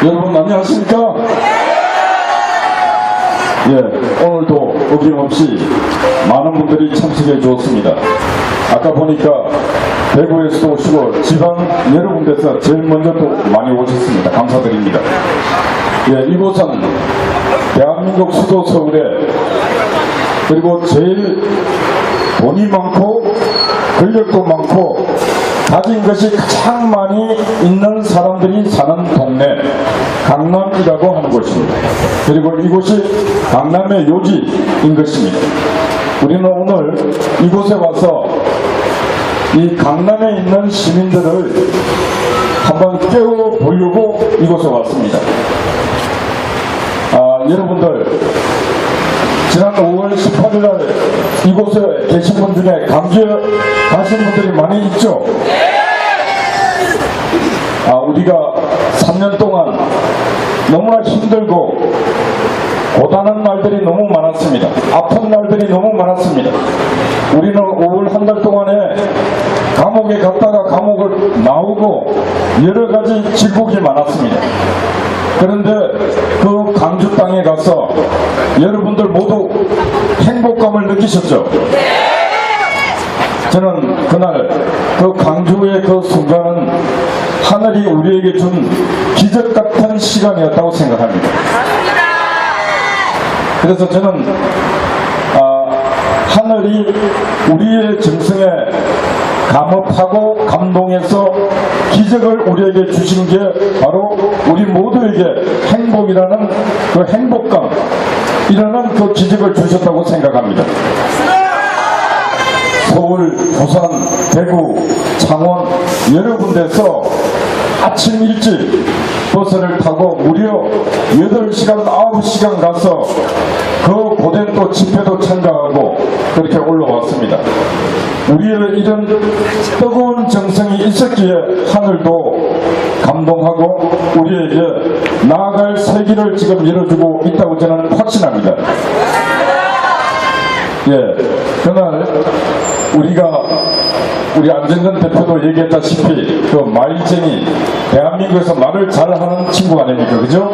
여러분 안녕하십니까? 예, 오늘도 어김없이 많은 분들이 참석해 주었습니다. 아까 보니까 대구에서도 오시고 지방 여러 군데서 제일 먼저 또 많이 오셨습니다. 감사드립니다. 예, 이곳은 대한민국 수도 서울에 그리고 제일 돈이 많고 권력도 많고 가진 것이 가장 많이 있는 사람들이 사는 동네 강남이라고 하는 곳입니다. 그리고 이곳이 강남의 요지인 것입니다. 우리는 오늘 이곳에 와서 이 강남에 있는 시민들을 한번 깨워보려고 이곳에 왔습니다. 여러분들 지난 5월 18일날 이곳에 계신 분 중에 강주에 가신 분들이 많이 있죠? 우리가 3년 동안 너무나 힘들고 고단한 날들이 너무 많았습니다. 아픈 날들이 너무 많았습니다. 우리는 5월 한 달 동안에 감옥에 갔다가 감옥을 나오고 여러 가지 질곡이 많았습니다. 그런데 그 강주 땅에 가서 여러분들 모두 행복감을 느끼셨죠? 저는 그날 그 강주의 그 순간은 하늘이 우리에게 준 기적 같은 시간이었다고 생각합니다. 그래서 저는 하늘이 우리의 정성에 감업하고 감동해서 기적을 우리에게 주신 게 바로 우리 모두에게 행복이라는 그 행복감, 이라는 그 기적을 주셨다고 생각합니다. 서울, 부산, 대구, 창원 여러 군데서 아침 일찍 버스를 타고 무려 8시간, 9시간 가서 그 고된 또 집회도 참가하고 그렇게 올라왔습니다. 우리의 이런 뜨거운 정성이 있었기에 하늘도 감동하고 우리에게 나아갈 새 길을 지금 열어주고 있다고 저는 확신합니다. 예, 그날 우리 안정근 대표도 얘기했다시피 그 말쟁이, 대한민국에서 말을 잘하는 친구 아닙니까? 그죠?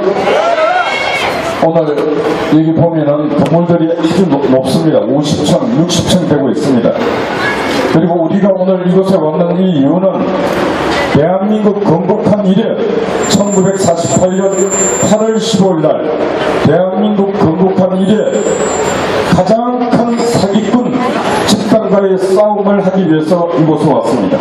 오늘 여기 보면은 건물들이 아주 높습니다. 50층, 60층 되고 있습니다. 그리고 우리가 오늘 이곳에 왔는 이 이유는 대한민국 건국한 이래 1948년 8월 15일 날 대한민국 건국한 이래 가장 큰 사기꾼 집단과의 싸움을 하기 위해서 이곳에 왔습니다.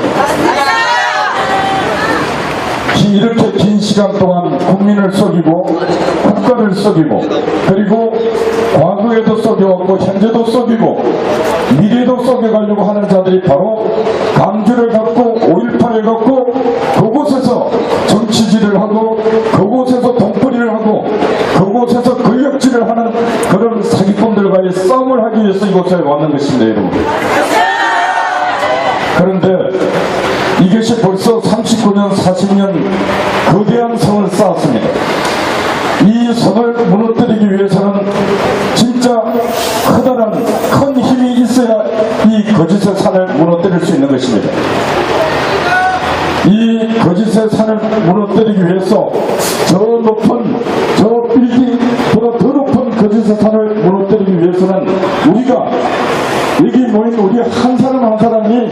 이렇게 긴 시간 동안 국민을 속이고 국가를 속이고 그리고 과거에도 속여왔고 현재도 속이고 미래도 속여가려고 하는 자들이 바로 강주를 갖고 5.18을 갖고 그곳에서 정치질을 하고 그곳에서 돈벌이를 하고 그곳에서 권력질을 하는 그런 사기꾼들과의 싸움을 하기 위해서 이곳에 왔는 것입니다, 여러분. 그런데 이것이 벌써 39년, 40년 거대한 성을 쌓았습니다. 이 성을 무너뜨리기 위해서는 진짜 커다란 큰 힘이 있어야 이 거짓의 산을 무너뜨릴 수 있는 것입니다. 이 거짓의 산을 무너뜨리기 위해서 저 높은 저 빌딩보다 더 높은 거짓의 산을 무너뜨리기 위해서는 우리가 여기 모인 우리 한 사람 한 사람이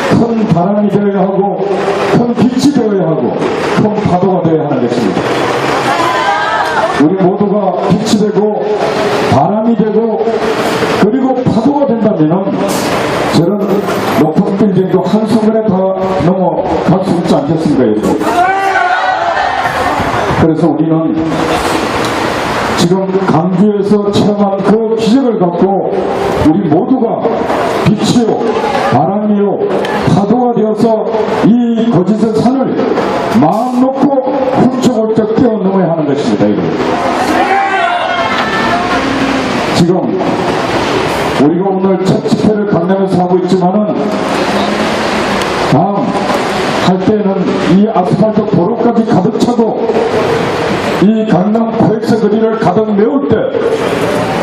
큰 바람이 되어야 하고 큰 빛이 되어야 하고 큰 파도가 되어야 하는 것입니다. 우리 모두가 빛이 되고 바람이 되고 그리고 파도가 된다면 저런 높은 빌딩도 한순간에 다 넘어갈 수 있지 않겠습니까, 여러분? 그래서 우리는 지금 강주에서 체험한 그 기적을 갖고 우리 모두가 빛이요 바람이요 파도가 되어서 이 거짓의 산을 마음 놓고 훌쩍훌쩍 뛰어넘어야 하는 것입니다, 여러분. 지금 우리가 오늘 첫 집회를 강남에서 하고 있지만은 다음 할 때는 이 아스팔트 도로까지 가득 차고 이 강남 코엑스 거리를 가득 메울 때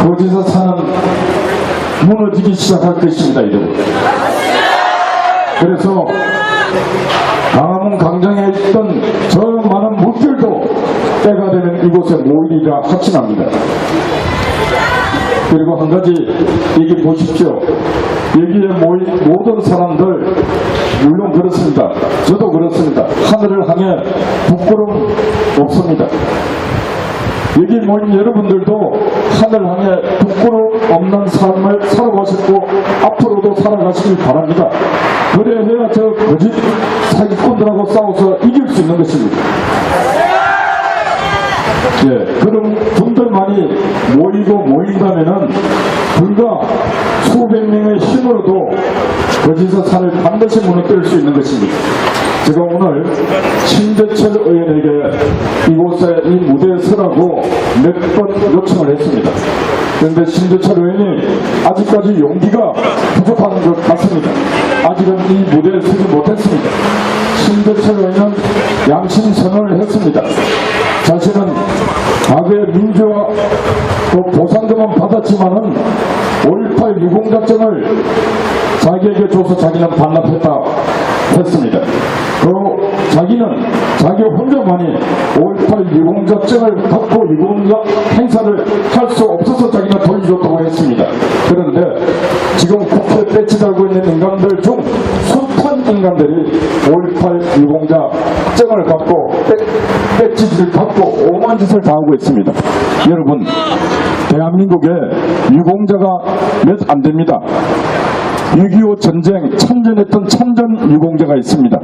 거기서 사는 무너지기 시작할 것입니다, 여러분. 그래서 강화문 광장에 있던 저 많은 물들도 이곳에 모이리라 확신합니다. 그리고 한 가지 얘기 보십시오. 여기에 모인 모든 사람들 물론 그렇습니다. 저도 그렇습니다. 하늘을 향해 부끄러움 없습니다. 여기 모인 여러분들도 하늘 향해 부끄러움 없는 삶을 살아가시고 앞으로도 살아가시길 바랍니다. 그래야 저 거짓 사기꾼들하고 싸워서 이길 수 있는 것입니다. 예, 그런 분들만이 모인다면은 불과 수백 명의 힘으로도 거짓의 산을 반드시 무너뜨릴 수 있는 것입니다. 제가 오늘 신재철 의원에게 이곳에 이 무대에 서라고 몇 번 요청을 했습니다. 그런데 신재철 의원이 아직까지 용기가 부족한 것 같습니다. 아직은 이 무대에 서지 못했습니다. 신재철 의원은 양심 선언을 했습니다. 자신은 과거에 민주화 또 보상금은 받았지만은 5.18 유공작정을 자기에게 줘서 자기는 반납했다 했습니다. 자기는 자기 혼자만이 5.18 유공작정을 받고 유공작 행사를 할 수 없어서 자기가 돌려줬다고 했습니다. 그런데 지금 국회 배치 달고 있는 인간들 중 숱한 인간들이 5.18 유공작정을 갖고 배치를 갖고 오만 짓을 다 하고 있습니다. 여러분, 대한민국에 유공자가 몇 안 됩니다. 6.25 전쟁 참전했던 참전 유공자가 있습니다.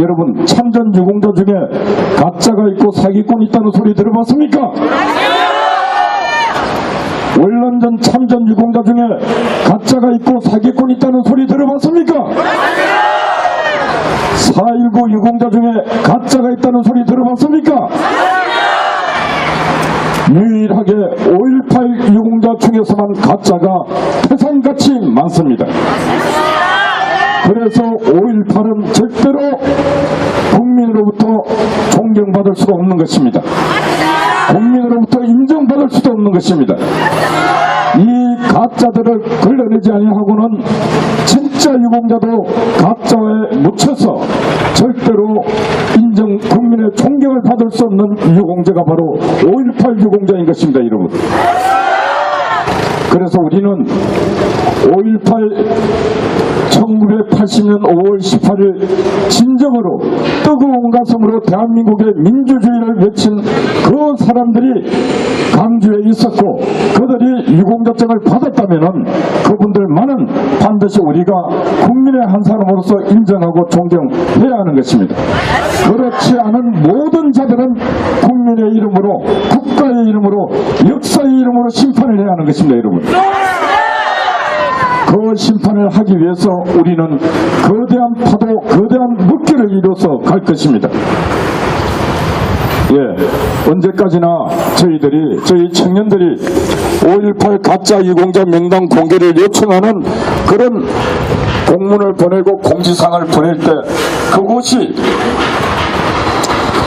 여러분, 참전 유공자 중에 가짜가 있고 사기꾼이 있다는 소리 들어봤습니까? 월남전 참전 유공자 중에 가짜가 있고 사기꾼이 있다는 소리 들어봤습니까? 4.19 유공자 중에 가짜가 있다는 소리 들어봤습니까? 유일하게 5.18 유공자 중에서만 가짜가 태산같이 많습니다. 그래서 5.18은 절대로 국민으로부터 존경받을 수가 없는 것입니다. 국민으로부터 인정받을 수도 없는 것입니다. 이 가짜들을 걸러내지 아니하고는 진짜 유공자도 가짜에 묻혀서 절대로 국민의 존경을 받을 수 없는 유공자가 바로 5.18 유공자인 것입니다, 여러분. 그래서 우리는 1980년 5월 18일 진정으로 뜨거운 가슴으로 대한민국의 민주주의를 외친 그 사람들이 강주에 있었고 그들이 유공작정을 받았다면 그분들만은 반드시 우리가 국민의 한 사람으로서 인정하고 존경해야 하는 것입니다. 그렇지 않은 모든 자들은 국민의 이름으로, 국가의 이름으로, 역사의 이름으로 심판을 해야 하는 것입니다, 여러분. 그 심판을 하기 위해서 우리는 거대한 파도, 거대한 물결을 이뤄서 갈 것입니다. 예, 언제까지나 저희 청년들이 5.18 가짜 유공자 명단 공개를 요청하는 그런 공문을 보내고 공지사항을 보낼 때 그곳이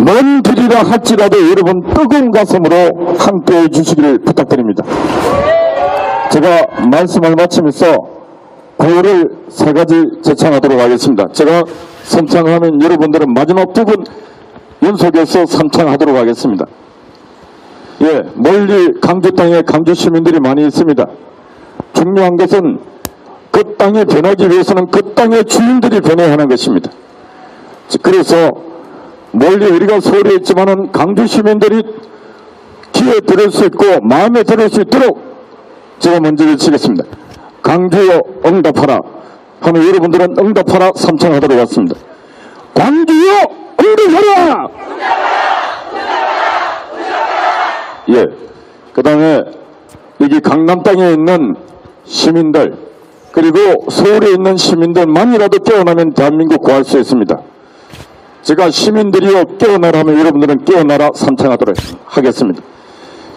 먼 길이라 할지라도 여러분 뜨거운 가슴으로 함께해 주시기를 부탁드립니다. 제가 말씀을 마치면서 구호를 세 가지 제창하도록 하겠습니다. 제가 선창하면 여러분들은 마지막 부분 연속해서 선창하도록 하겠습니다. 예, 멀리 강주 땅에 강주 시민들이 많이 있습니다. 중요한 것은 그 땅이 변하기 위해서는 그 땅의 주인들이 변해야 하는 것입니다. 그래서 멀리 우리가 서울에 있지만은 강주 시민들이 귀에 들을 수 있고 마음에 들을 수 있도록 제가 먼저 외치겠습니다. 강주여 응답하라 하면 여러분들은 응답하라 삼창하도록 하겠습니다. 광주여 응답하라! 예, 그 다음에 여기 강남 땅에 있는 시민들 그리고 서울에 있는 시민들만이라도 깨어나면 대한민국 구할 수 있습니다. 제가 시민들이여 깨어나라 하면 여러분들은 깨어나라 삼창하도록 하겠습니다.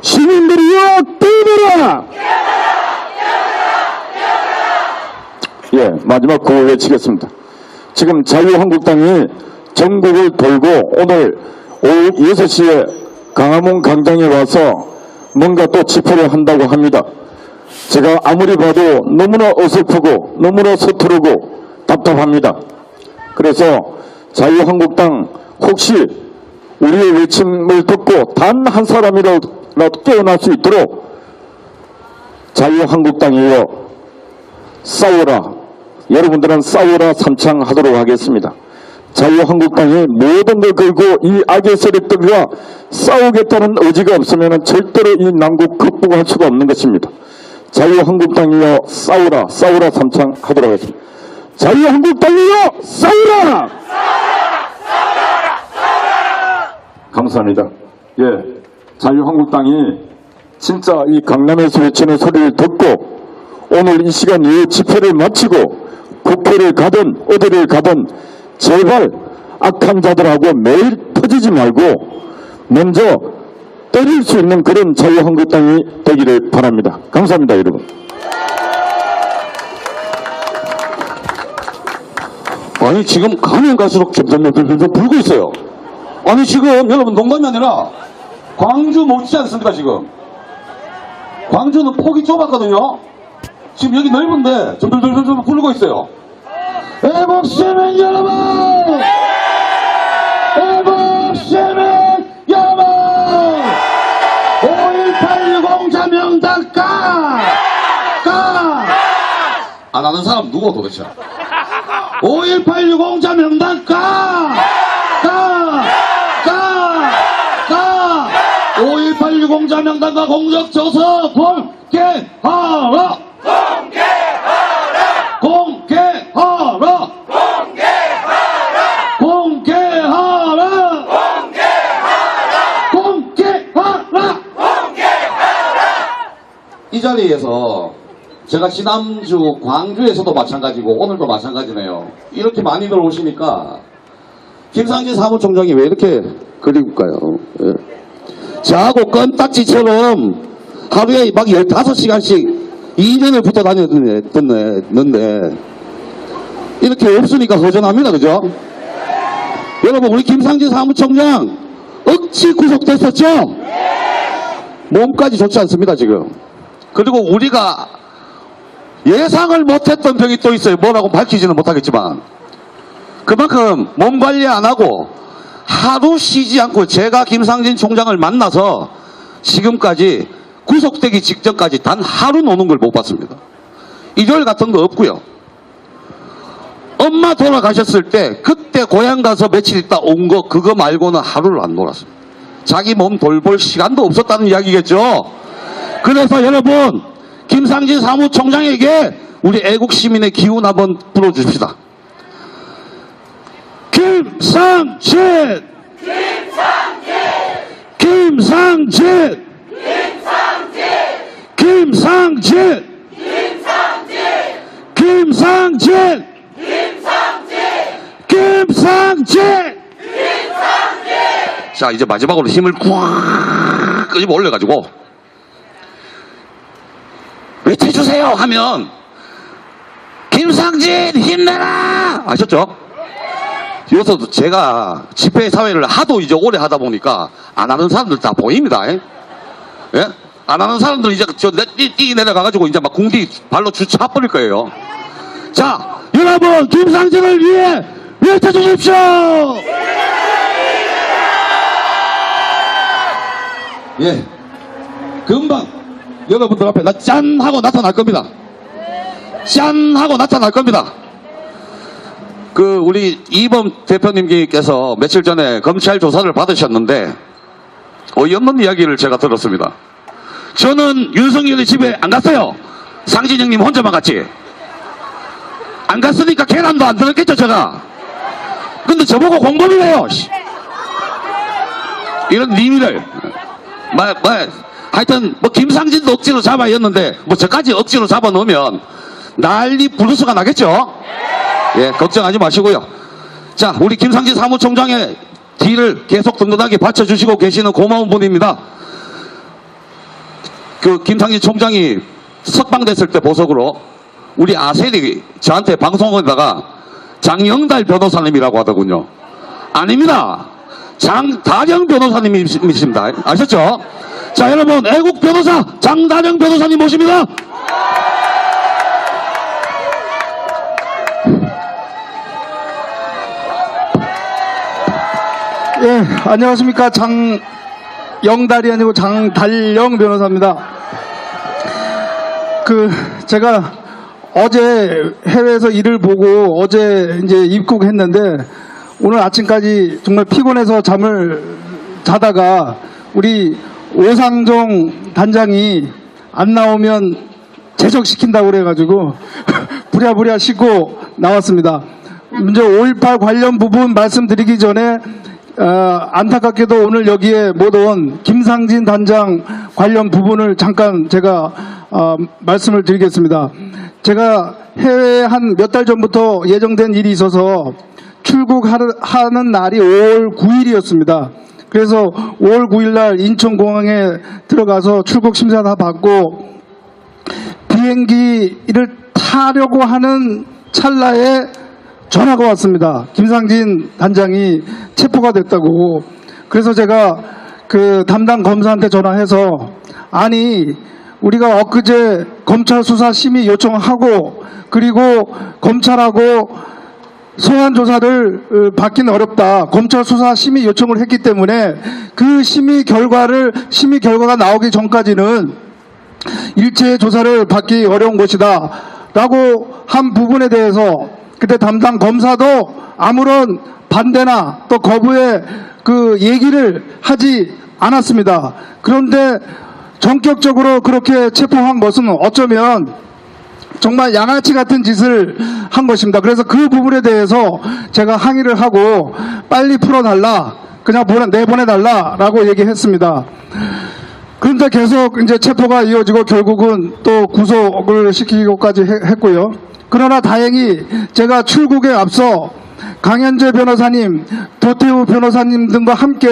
시민들이여 깨어나라! 예, 마지막 구호 외치겠습니다. 지금 자유한국당이 전국을 돌고 오늘 오후 6시에 강화문 광장에 와서 뭔가 또 집회를 한다고 합니다. 제가 아무리 봐도 너무나 어설프고 너무나 서투르고 답답합니다. 그래서 자유한국당 혹시 우리의 외침을 듣고 단 한 사람이라도 깨어날 수 있도록 자유한국당이여 싸워라. 여러분들은 싸워라 삼창하도록 하겠습니다. 자유한국당이 모든 걸 걸고 이 악의 세력들과 싸우겠다는 의지가 없으면 절대로 이 난국 극복할 수가 없는 것입니다. 자유한국당이여 싸우라. 싸우라 삼창하도록 하겠습니다. 자유한국당이여 싸우라! 감사합니다. 예, 자유한국당이 진짜 이 강남에서 외치는 소리를 듣고 오늘 이 시간 이 집회를 마치고 국회를 가든 어디를 가든 제발 악한 자들하고 매일 터지지 말고 먼저 때릴 수 있는 그런 자유한국당이 되기를 바랍니다. 감사합니다, 여러분. 아니 지금 가면 갈수록 점점 불고 있어요. 아니 지금 여러분 농담이 아니라 광주 못지지 않습니까 지금. 광주는 폭이 좁았거든요. 지금 여기 넓은데 점점 불고 있어요. 애국 시민 여러분! 애국 시민 여러분! 5.18 자명당 까! 안 하는 사람 누구 도대체? 5.18 자명당 까! 5.18 자명당과 공적 조서 공개하라! 이 자리에서 제가 지난주 광주에서도 마찬가지고 오늘도 마찬가지네요. 이렇게 많이들 오시니까 김상진 사무총장이 왜 이렇게 그리울까요? 예. 저하고 껌딱지처럼 하루에 막 15시간씩 2년을 붙어 다녔는데 이렇게 없으니까 허전합니다. 그죠? 여러분 우리 김상진 사무총장 억지 구속됐었죠? 몸까지 좋지 않습니다 지금. 그리고 우리가 예상을 못했던 병이 또 있어요. 뭐라고 밝히지는 못하겠지만 그만큼 몸 관리 안 하고 하루 쉬지 않고 제가 김상진 총장을 만나서 지금까지 구속되기 직전까지 단 하루 노는 걸 못 봤습니다. 일요일 같은 거 없고요. 엄마 돌아가셨을 때 그때 고향 가서 며칠 있다 온 거 그거 말고는 하루를 안 놀았습니다. 자기 몸 돌볼 시간도 없었다는 이야기겠죠. 그래서 여러분 김상진 사무총장에게 우리 애국 시민의 기운 한번 불어줍시다. 김상진! 김상진! 김상진! 김상진! 김상진! 자 이제 마지막으로 힘을 꽉 끄집어 올려가지고 외쳐주세요 하면 김상진 힘내라 아셨죠? 여기서도 제가 집회 사회를 하도 이제 오래 하다 보니까 안 하는 사람들 다 보입니다. 예? 안 하는 사람들 이제 뛰 내려가가지고 이제 막 궁디 발로 주차버릴 거예요. 자 여러분 김상진을 위해 외쳐주십시오. 예, 금방 여러분들 앞에 나 짠 하고 나타날 겁니다. 짠 하고 나타날 겁니다. 그 우리 이범 대표님께서 며칠 전에 검찰 조사를 받으셨는데 어이없는 이야기를 제가 들었습니다. 저는 윤석열의 집에 안 갔어요. 상진형님 혼자만 갔지. 안 갔으니까 계란도 안 들었겠죠 제가. 근데 저보고 공범이래요. 이런 님이를 하여튼 뭐 김상진도 억지로 잡아야 했는데 뭐 저까지 억지로 잡아 놓으면 난리 블루스가 나겠죠. 예, 걱정하지 마시고요. 자, 우리 김상진 사무총장의 뒤를 계속 든든하게 받쳐주시고 계시는 고마운 분입니다. 그 김상진 총장이 석방됐을 때 보석으로 우리 아셀이 저한테 방송에다가 장영달 변호사님이라고 하더군요. 아닙니다. 장다령 변호사님이십니다. 아셨죠? 자, 여러분 애국 변호사 장다령 변호사님 모십니다. 예, 안녕하십니까. 장영달이 아니고 장달영 변호사입니다. 제가 어제 해외에서 일을 보고 어제 이제 입국했는데 오늘 아침까지 정말 피곤해서 잠을 자다가 우리 오상종 단장이 안 나오면 제적시킨다고 그래가지고 부랴부랴 씻고 나왔습니다. 먼저 5.18 관련 부분 말씀드리기 전에 안타깝게도 오늘 여기에 못 온 김상진 단장 관련 부분을 잠깐 제가 말씀을 드리겠습니다. 제가 해외에 한 몇 달 전부터 예정된 일이 있어서 출국하는 날이 5월 9일이었습니다. 그래서 5월 9일 날 인천공항에 들어가서 출국 심사 다 받고 비행기를 타려고 하는 찰나에 전화가 왔습니다. 김상진 단장이 체포가 됐다고. 그래서 제가 그 담당 검사한테 전화해서 아니 우리가 엊그제 검찰 수사 심의 요청하고 그리고 검찰하고 소환 조사를 받기는 어렵다. 검찰 수사 심의 요청을 했기 때문에 그 심의 결과가 나오기 전까지는 일체 조사를 받기 어려운 것이다. 라고 한 부분에 대해서 그때 담당 검사도 아무런 반대나 또 거부의 그 얘기를 하지 않았습니다. 그런데 전격적으로 그렇게 체포한 것은 어쩌면 정말 양아치 같은 짓을 한 것입니다. 그래서 그 부분에 대해서 제가 항의를 하고 빨리 풀어달라, 그냥 내보내달라라고 얘기했습니다. 그런데 계속 이제 체포가 이어지고 결국은 또 구속을 시키고까지 했고요. 그러나 다행히 제가 출국에 앞서 강현재 변호사님, 도태우 변호사님 등과 함께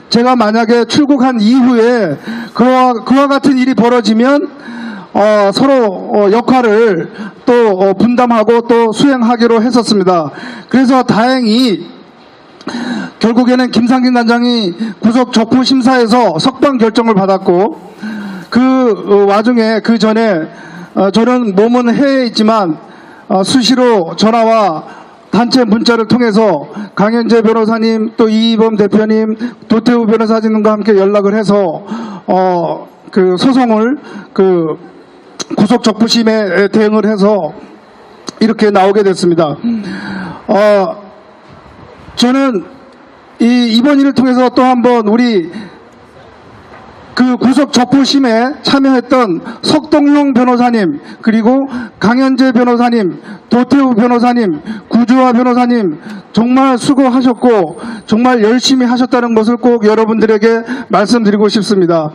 제가 만약에 출국한 이후에 그와 같은 일이 벌어지면 서로 역할을 또 분담하고 또 수행하기로 했었습니다. 그래서 다행히 결국에는 김상진 단장이 구속 적부 심사에서 석방 결정을 받았고 그 와중에 그 전에 저는 몸은 해외에 있지만 수시로 전화와 단체 문자를 통해서 강현재 변호사님 또 이희범 대표님 도태우 변호사님과 함께 연락을 해서 그 소송을 구속 적부심에 대응을 해서 이렇게 나오게 됐습니다. 저는 이번 일을 통해서 또 한번 우리 그 구속 적부심에 참여했던 석동용 변호사님, 그리고 강현재 변호사님, 도태우 변호사님, 구주화 변호사님 정말 수고하셨고 정말 열심히 하셨다는 것을 꼭 여러분들에게 말씀드리고 싶습니다.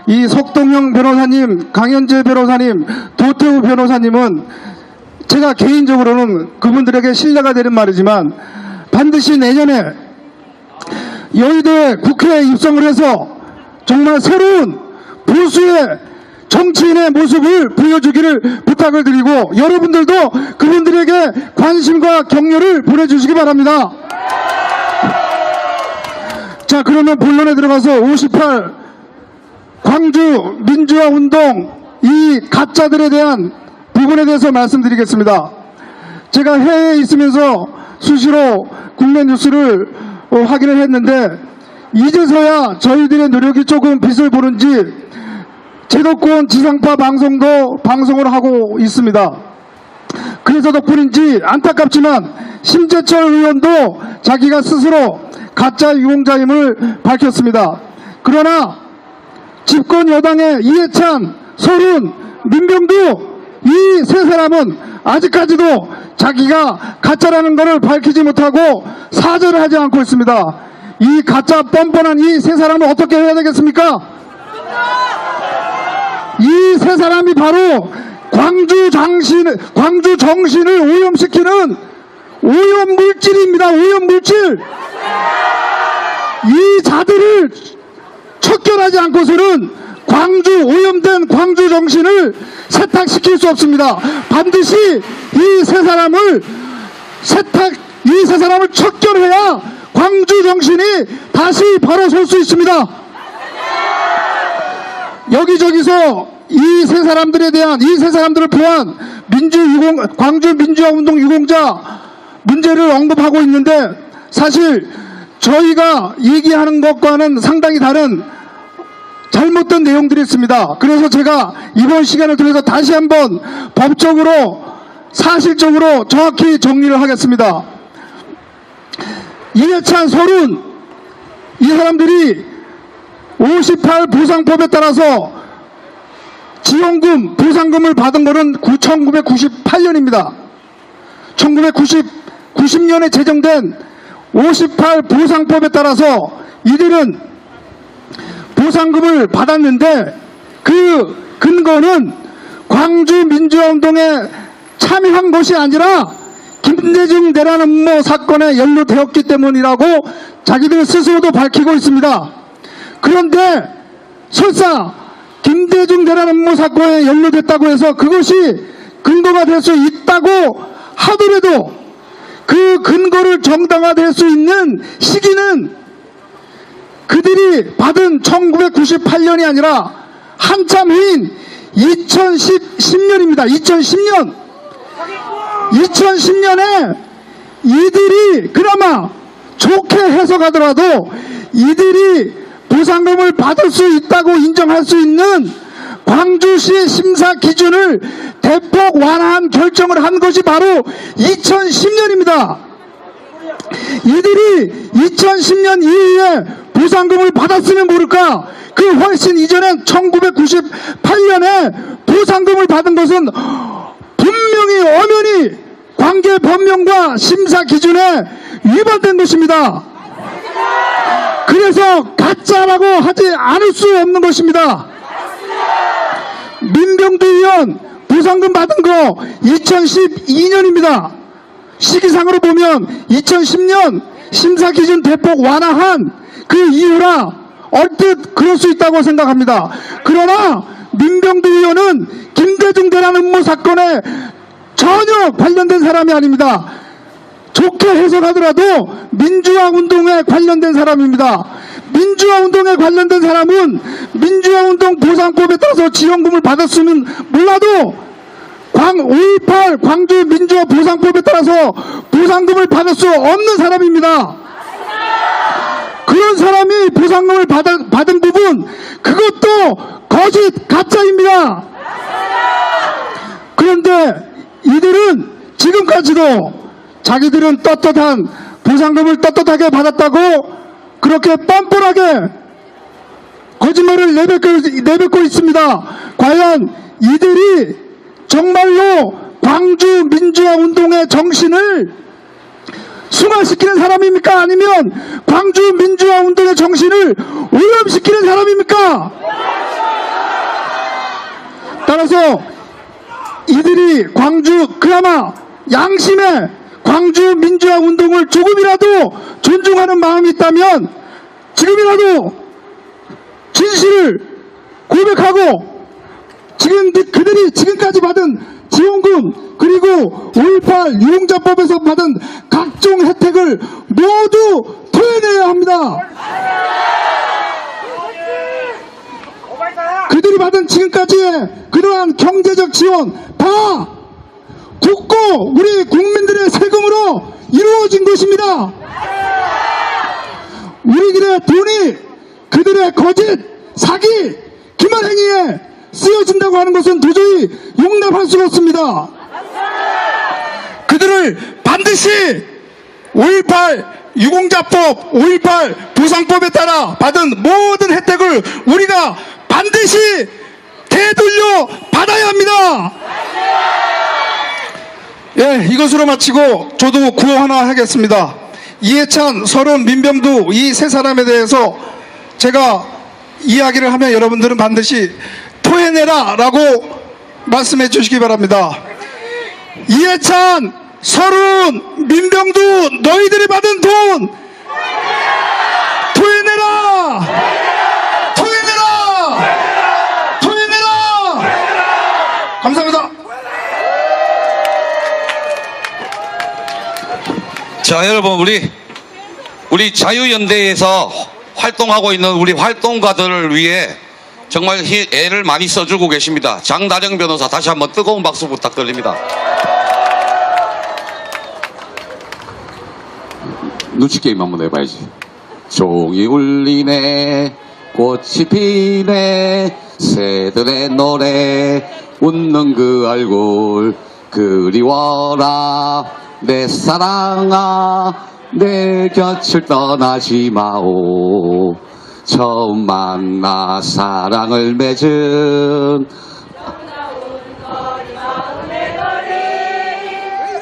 이 석동용 변호사님, 강현재 변호사님, 도태우 변호사님은 제가 개인적으로는 그분들에게 신뢰가 되는 말이지만 반드시 내년에 여의도에 국회에 입성을 해서 정말 새로운 보수의 정치인의 모습을 보여주기를 부탁을 드리고 여러분들도 그분들에게 관심과 격려를 보내주시기 바랍니다. 자, 그러면 본론에 들어가서 58 광주 민주화 운동 이 가짜들에 대한 부분에 대해서 말씀드리겠습니다. 제가 해외에 있으면서 수시로 국내 뉴스를 확인을 했는데 이제서야 저희들의 노력이 조금 빛을 보는지 제도권 지상파 방송도 방송을 하고 있습니다. 그래서 덕분인지 안타깝지만 심재철 의원도 자기가 스스로 가짜 유공자임을 밝혔습니다. 그러나 집권 여당의 이해찬, 서른, 민병두 이 세 사람은 아직까지도 자기가 가짜라는 것을 밝히지 못하고 사죄를 하지 않고 있습니다. 이 가짜 뻔뻔한 이 세 사람은 어떻게 해야 되겠습니까? 이 세 사람이 바로 광주 정신을 오염시키는 오염물질입니다. 오염물질. 이 자들을 척결하지 않고서는 오염된 광주 정신을 세탁시킬 수 없습니다. 반드시 이 세 사람을 척결해야 광주 정신이 다시 바로 설 수 있습니다. 여기저기서 이 세 사람들을 포함 광주 민주화 운동 유공자 문제를 언급하고 있는데 사실 저희가 얘기하는 것과는 상당히 다른 잘못된 내용들이 있습니다. 그래서 제가 이번 시간을 통해서 다시 한번 법적으로 사실적으로 정확히 정리를 하겠습니다. 이해찬, 서른 이 사람들이 58 보상법에 따라서 지원금, 보상금을 받은 것은 1998년입니다. 1990년에 제정된 58 보상법에 따라서 이들은 보상금을 받았는데 그 근거는 광주 민주화운동에 참여한 것이 아니라 김대중 내란 음모 사건에 연루되었기 때문이라고 자기들 스스로도 밝히고 있습니다. 그런데 설사 김대중 내란 음모 사건에 연루됐다고 해서 그것이 근거가 될 수 있다고 하더라도 그 근거를 정당화될 수 있는 시기는 그들이 받은 1998년이 아니라 한참 후인 2010년입니다. 2010년에 이들이 그나마 좋게 해석하더라도 이들이 보상금을 받을 수 있다고 인정할 수 있는 광주시 심사 기준을 대폭 완화한 결정을 한 것이 바로 2010년입니다. 이들이 2010년 이후에 보상금을 받았으면 모를까, 그 훨씬 이전엔 1998년에 보상금을 받은 것은 분명히 엄연히 관계 법령과 심사 기준에 위반된 것입니다. 그래서 가짜라고 하지 않을 수 없는 것입니다. 민병두 의원 보상금 받은 거 2012년입니다. 시기상으로 보면 2010년 심사기준 대폭 완화한 그 이후라 얼뜻 그럴 수 있다고 생각합니다. 그러나 민병두 의원은 김대중 대란 음모 사건에 전혀 관련된 사람이 아닙니다. 좋게 해석하더라도 민주화운동에 관련된 사람입니다. 민주화운동에 관련된 사람은 민주화운동 보상법에 따라서 지원금을 받았으면 몰라도 5.18 광주 민주화 보상법에 따라서 보상금을 받을 수 없는 사람입니다. 그런 사람이 보상금을 받은 부분, 그것도 거짓 가짜입니다. 그런데 이들은 지금까지도 자기들은 떳떳한 보상금을 떳떳하게 받았다고 그렇게 뻔뻔하게 거짓말을 내뱉고 있습니다. 과연 이들이 정말로 광주 민주화 운동의 정신을 승화시키는 사람입니까? 아니면 광주 민주화 운동의 정신을 오염시키는 사람입니까? 따라서 이들이 광주, 그나마 양심에 광주 민주화 운동을 조금이라도 존중하는 마음이 있다면 지금이라도 진실을 고백하고 그들이 지금까지 받은 지원금, 그리고 5.18 유공자법에서 받은 각종 혜택을 모두 토해내야 합니다. 그들이 받은 지금까지의 그러한 경제적 지원 다 국고 우리 국민들의 세금으로 이루어진 것입니다. 우리들의 돈이 그들의 거짓, 사기, 기만 행위에 쓰여진다고 하는 것은 도저히 용납할 수가 없습니다. 그들을 반드시 5.18 유공자법, 5.18 보상법에 따라 받은 모든 혜택을 우리가 반드시 되돌려 받아야 합니다. 예, 이것으로 마치고 저도 구호 하나 하겠습니다. 이해찬, 서른, 민병두 이 세 사람에 대해서 제가 이야기를 하면 여러분들은 반드시 토해내라 라고 말씀해 주시기 바랍니다. 이해찬, 서른, 민병두 너희들이 받은 돈 토해내라! 토해내라! 토해내라! 감사합니다. 자, 여러분, 우리 자유연대에서 활동하고 있는 우리 활동가들을 위해 정말 애를 많이 써주고 계십니다. 장다령 변호사 다시 한번 뜨거운 박수 부탁드립니다. 눈치 게임 한번 해봐야지. 종이 울리네 꽃이 피네 새들의 노래 웃는 그 얼굴 그리워라 내 사랑아 내 곁을 떠나지 마오 처음 만나 사랑을 맺은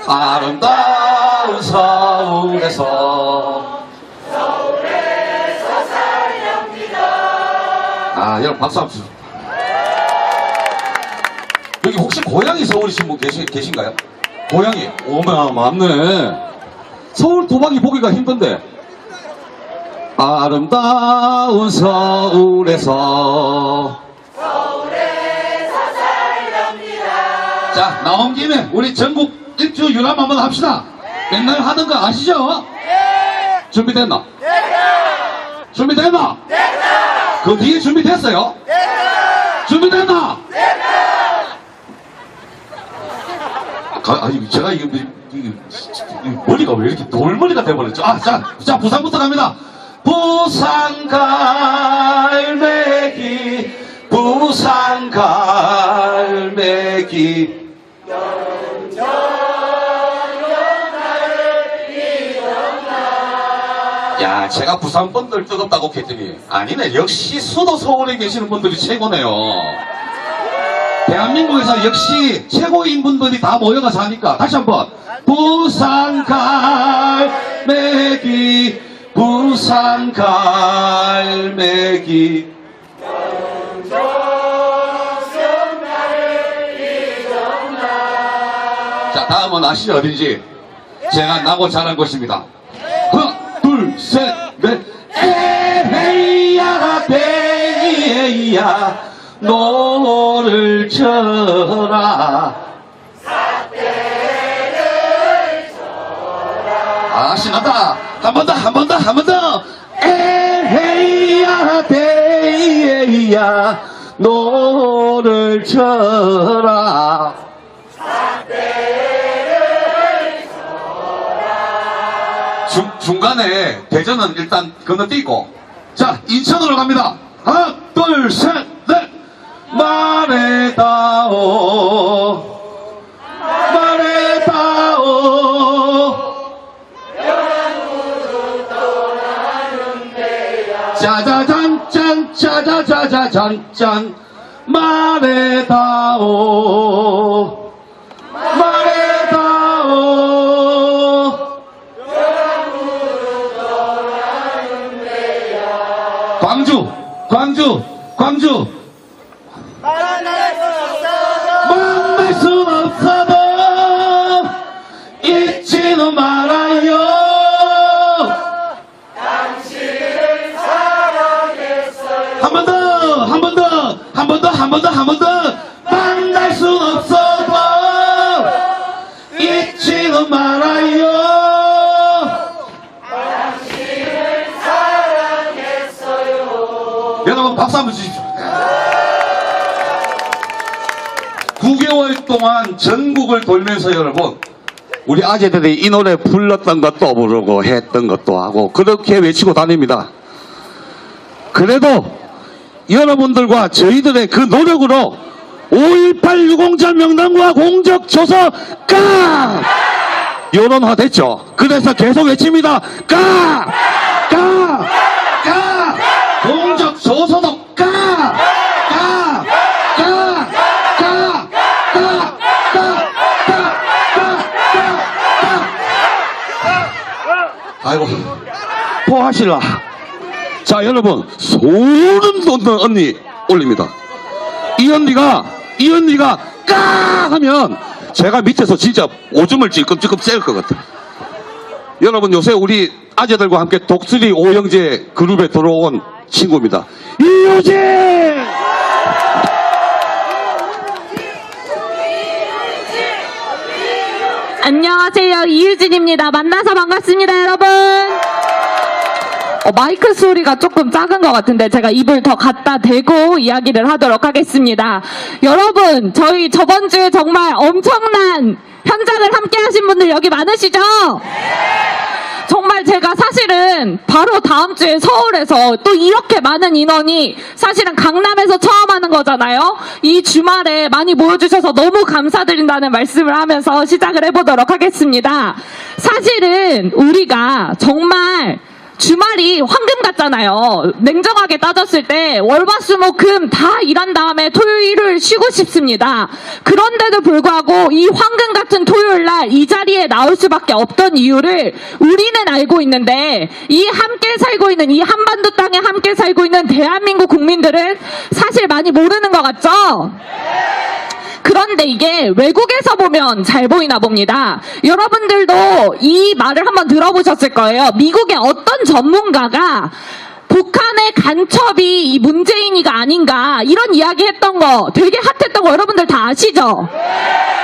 아름다운 서울에서 아 여러분 박수 한번 주세요. 여기 혹시 고향이 서울이신 분 계신가요? 고향이 오마 맞네. 서울 도박이 보기가 힘든데 아름다운 서울에서 자 나온 김에 우리 전국 일주 유람 한번 합시다. 맨날 하던 거 아시죠? 준비됐나? 준비됐나? 그 뒤에 준비됐어요? 준비됐나? 아니 제가 이거 머리가 왜 이렇게 돌머리가 돼버렸죠? 자 부산부터 갑니다. 부산 갈매기 부산 갈매기 야 제가 부산 분들 뜨겁다고 했더니 아니네 역시 수도 서울에 계시는 분들이 최고네요. 대한민국에서 역시 최고인 분들이 다 모여가서 하니까 다시 한번 부산 갈매기 부산 갈매기 자 다음은 아시죠 어딘지 제가 나고 자란 곳입니다. 하나 둘 셋 넷 에헤이야 베이야 노를 쳐라 아 신난다 한 번 더 에헤이야 베이야 노를 쳐라 중간에 대전은 일단 건너뛰고 자 인천으로 갑니다. 하나 둘 셋 넷 말해다오 짜자잔 짠 짜자자자잔 짠 말해다오 광주 만날 수 없어도 잊지는 말아요 당신을 사랑했어요 한 번 더 만날 수 없어도 잊지는 말아요 당신을 사랑했어요 여러분 박수 한번 주십시오. 9개월 동안 전국을 돌면서 여러분 우리 아재들이 이 노래 불렀던 것도 부르고 했던 것도 하고 그렇게 외치고 다닙니다. 그래도 여러분들과 저희들의 그 노력으로 5.18 유공자 명단과 공적조서 까! 여론화 됐죠. 그래서 계속 외칩니다. 까! 공적조서도 까! 아이고 포하실라. 자 여러분 소름 돋는 언니 올립니다. 이 언니가 까 하면 제가 밑에서 진짜 오줌을 찔끔찔끔 째릴 것 같아. 여러분 요새 우리 아재들과 함께 독수리 오영재 그룹에 들어온 친구입니다. 이효진. 안녕하세요. 이유진입니다. 만나서 반갑습니다, 여러분. 마이크 소리가 조금 작은 것 같은데 제가 입을 더 갖다 대고 이야기를 하도록 하겠습니다. 여러분, 저희 저번 주에 정말 엄청난 현장을 함께 하신 분들 여기 많으시죠? 정말 제가 사실은 바로 다음 주에 서울에서 또 이렇게 많은 인원이 사실은 강남에서 처음 하는 거잖아요. 이 주말에 많이 모여주셔서 너무 감사드린다는 말씀을 하면서 시작을 해보도록 하겠습니다. 사실은 우리가 정말 주말이 황금 같잖아요. 냉정하게 따졌을 때 월화수목금 다 일한 다음에 토요일을 쉬고 싶습니다. 그런데도 불구하고 이 황금 같은 토요일날 이 자리에 나올 수밖에 없던 이유를 우리는 알고 있는데 이 함께 살고 있는 이 한반도 땅에 함께 살고 있는 대한민국 국민들은 사실 많이 모르는 것 같죠? 그런데 이게 외국에서 보면 잘 보이나 봅니다. 여러분들도 이 말을 한번 들어보셨을 거예요. 미국의 어떤 전문가가 북한의 간첩이 이 문재인이가 아닌가 이런 이야기 했던 거 되게 핫했던 거 여러분들 다 아시죠?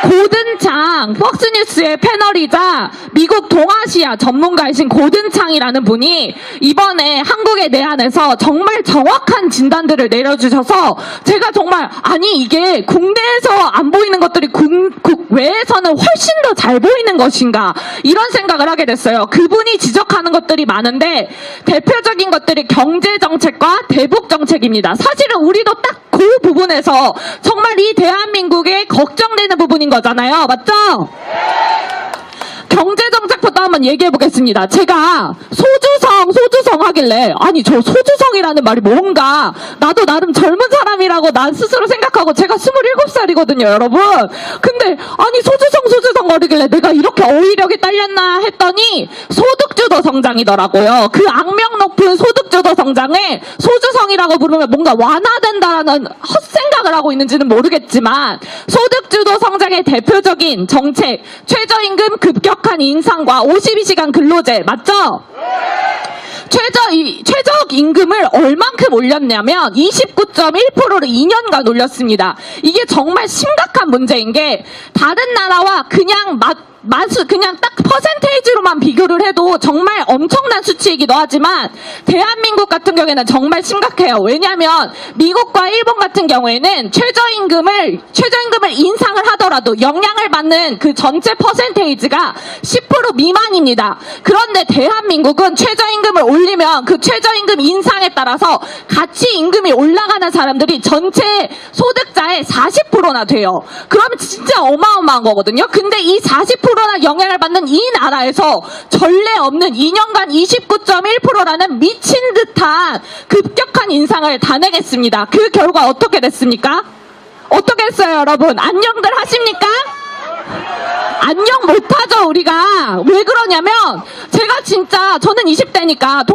고든창 폭스뉴스의 패널이자 미국 동아시아 전문가이신 고든창이라는 분이 이번에 한국의 내한에서 정말 정확한 진단들을 내려주셔서 제가 정말 아니 이게 국내에서 안 보이는 것들이 국외에서는 훨씬 더 잘 보이는 것인가 이런 생각을 하게 됐어요. 그분이 지적하는 것들이 많은데 대표적인 것들이 경제정책과 대북정책입니다. 사실은 우리도 딱 그 부분에서 정말 이 대한민국에 걱정되는 부분인 거잖아요. 맞죠? 경제정책부터 한번 얘기해 보겠습니다. 제가 소주성 하길래 아니 저 소주성이라는 말이 뭔가 나도 나름 젊은 사람이라고 난 스스로 생각하고 제가 27살이거든요 여러분. 근데 아니 소주성 거리길래 내가 이렇게 어휘력이 딸렸나 했더니 소득주도 성장이더라고요. 그 악명 높은 소득주도 성장에 소주성이라고 부르면 뭔가 완화된다라는 헛생각을 하고 있는지는 모르겠지만 소득주도 성장의 대표적인 정책 최저임금 급격한 인상과 52시간 근로제 맞죠? 최저임금을 얼만큼 올렸냐면 29.1%를 2년간 올렸습니다. 이게 정말 심각한 문제인 게 다른 나라와 그냥 그냥 딱 퍼센테이지로만 비교를 해도 정말 엄청난 수치이기도 하지만 대한민국 같은 경우에는 정말 심각해요. 왜냐하면 미국과 일본 같은 경우에는 최저임금을 인상을 하더라도 영향을 받는 그 전체 퍼센테이지가 10% 미만입니다. 그런데 대한민국은 최저임금을 올리면 그 최저임금 인상에 따라서 같이 임금이 올라가는 사람들이 전체 소득자의 40%나 돼요. 그러면 진짜 어마어마한 거거든요. 근데 이 40%나 영향을 받는 이 나라에서 전례 없는 2년간 29.1%라는 미친 듯한 급격한 인상을 단행했습니다. 그 결과 어떻게 됐습니까? 어떻게 했어요, 여러분? 안녕들 하십니까? 안녕 못하죠 우리가. 왜 그러냐면 제가 진짜 저는 20대니까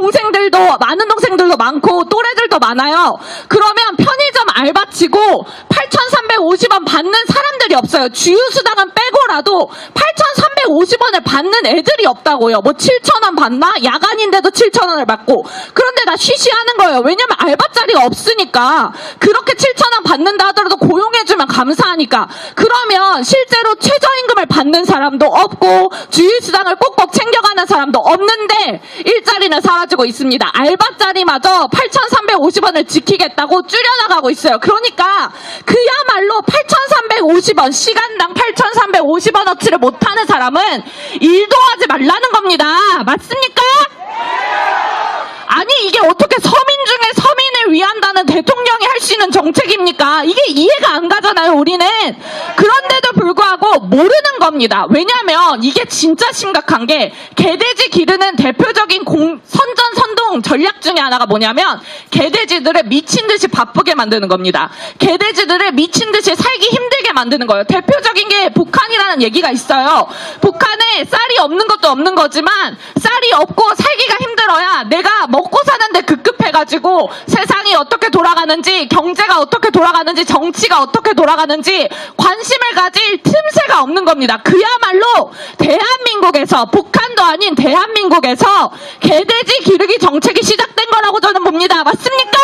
많은 동생들도 많고 또래들도 많아요. 그러면 편의점 알바치고 8,350원 받는 사람들이 없어요. 주유수당은 빼고라도 8,350원을 받는 애들이 없다고요. 뭐 7,000원 받나? 야간인데도 7,000원을 받고. 그런데 나 쉬쉬하는 거예요. 왜냐면 알바자리가 없으니까. 그렇게 7,000원 받는다 하더라도 고용해주면 감사하니까. 그러면 실제로 최저임금을 받는 사람도 없고 주유수당을 꼭꼭 챙겨가는 사람도 없는데 일자리는 사라지고 있습니다. 알바자리마저 8,350원을 지키겠다고 줄여나가고 있어요. 그러니까 그야말로 8,350원 시간당 8,350원어치를 못하는 사람은 일도 하지 말라는 겁니다. 맞습니까? 아니 이게 어떻게 서민 중에 서민을 위한다는 대통령이 할 수 있는 정책입니까? 이게 이해가 안 가잖아요 우리는. 그런데도 불구하고 모르는 겁니다. 왜냐면 이게 진짜 심각한 게 개돼지 기르는 대표적인 선전선동 전략 중에 하나가 뭐냐면 개돼지들을 미친 듯이 바쁘게 만드는 겁니다. 개돼지들을 미친 듯이 살기 힘들게 만드는 거예요. 대표적인 게 북한이라는 얘기가 있어요. 북한에 쌀이 없는 것도 없는 거지만 쌀이 없고 살기가 힘들어야 내가 먹고 사는데 급급해가지고 세상이 어떻게 돌아가는지 경제가 어떻게 돌아가는지 정치가 어떻게 돌아가는지 관심을 가질 틈새가 없는 겁니다. 그야말로 대한민국에서 북한도 아닌 대한민국에서 개돼지 기르기 정책이 시작된 거라고 저는 봅니다. 맞습니까?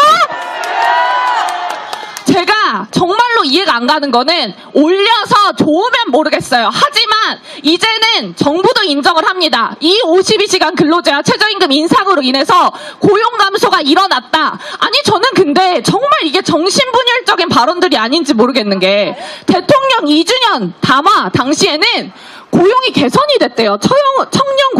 제가 정말로 이해가 안 가는 거는 올려서 좋으면 모르겠어요. 하지만 이제는 정부도 인정을 합니다. 이 52시간 근로제와 최저임금 인상으로 인해서 고용 감소가 일어났다. 아니 저는 근데 정말 이게 정신분열적인 발언들이 아닌지 모르겠는 게 대통령 2주년 당시에는 고용이 개선이 됐대요. 청년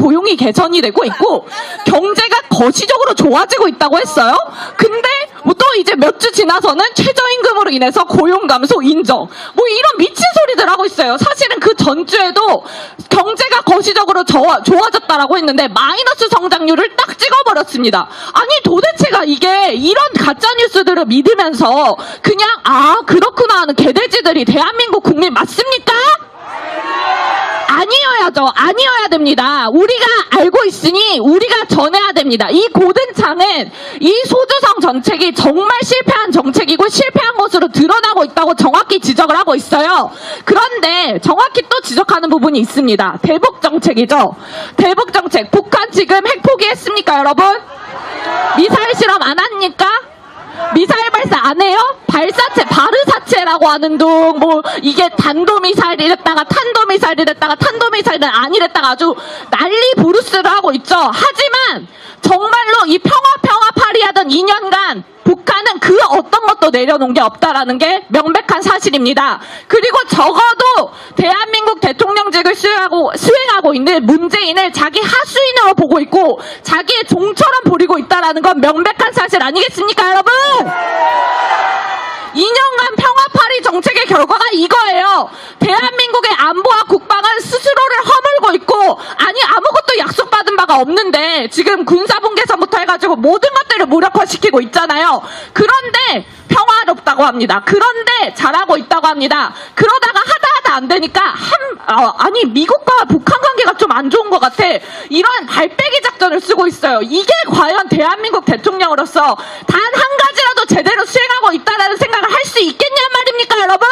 고용이 개선이 되고 있고 경제가 거시적으로 좋아지고 있다고 했어요. 근데 뭐 또 이제 몇 주 지나서는 최저임금으로 인해서 고용 감소 인정. 뭐 이런 미친 소리들 하고 있어요. 사실은 그 전주에도 경제가 거시적으로 좋아졌다라고 했는데 마이너스 성장률을 딱 찍어버렸습니다. 아니 도대체가 이게 이런 가짜 뉴스들을 믿으면서 그냥 아 그렇구나 하는 개돼지들이 대한민국 국민 맞습니까? 아니어야죠. 아니어야 됩니다. 우리가 알고 있으니 우리가 전해야 됩니다. 이 고든창은 이 소주성 정책이 정말 실패한 정책이고 실패한 것으로 드러나고 있다고 정확히 지적을 하고 있어요. 그런데 정확히 또 지적하는 부분이 있습니다. 대북 정책이죠. 대북 정책. 북한 지금 핵 포기했습니까, 여러분? 미사일 실험 안 합니까? 미사일 발사 안 해요? 발사체, 바르사체라고 하는 둥, 뭐, 이게 단도미사일이랬다가 탄도미사일이랬다가 탄도미사일은 아니랬다가 아주 난리 부르스를 하고 있죠. 하지만, 정말로 이 평화 파리하던 2년간 북한은 그 어떤 것도 내려놓은 게 없다라는 게 명백한 사실입니다. 그리고 적어도 대한민국 대통령직을 수행하고 있는 문재인을 자기 하수인으로 보고 있고 자기의 종처럼 부리고 있다라는 건 명백한 사실 아니겠습니까, 여러분? 2년간 평화파리 정책의 결과가 이거예요. 대한민국의 안보와 국방은 스스로를 허물고 있고 아니 아무것도 약속받은 바가 없는데 지금 군사분계선부터 해가지고 모든 것들을 무력화시키고 있잖아요. 그런데 평화롭다고 합니다. 그런데 잘하고 있다고 합니다. 그러다가 하다 안 되니까 아니 미국과 북한 관계가 좀 안 좋은 것 같아. 이런 발빼기 작전을 쓰고 있어요. 이게 과연 대한민국 대통령으로서 단 한 가지라도 제대로 수행하고 있다라는 생각을 할 수 있겠냔 말입니까, 여러분?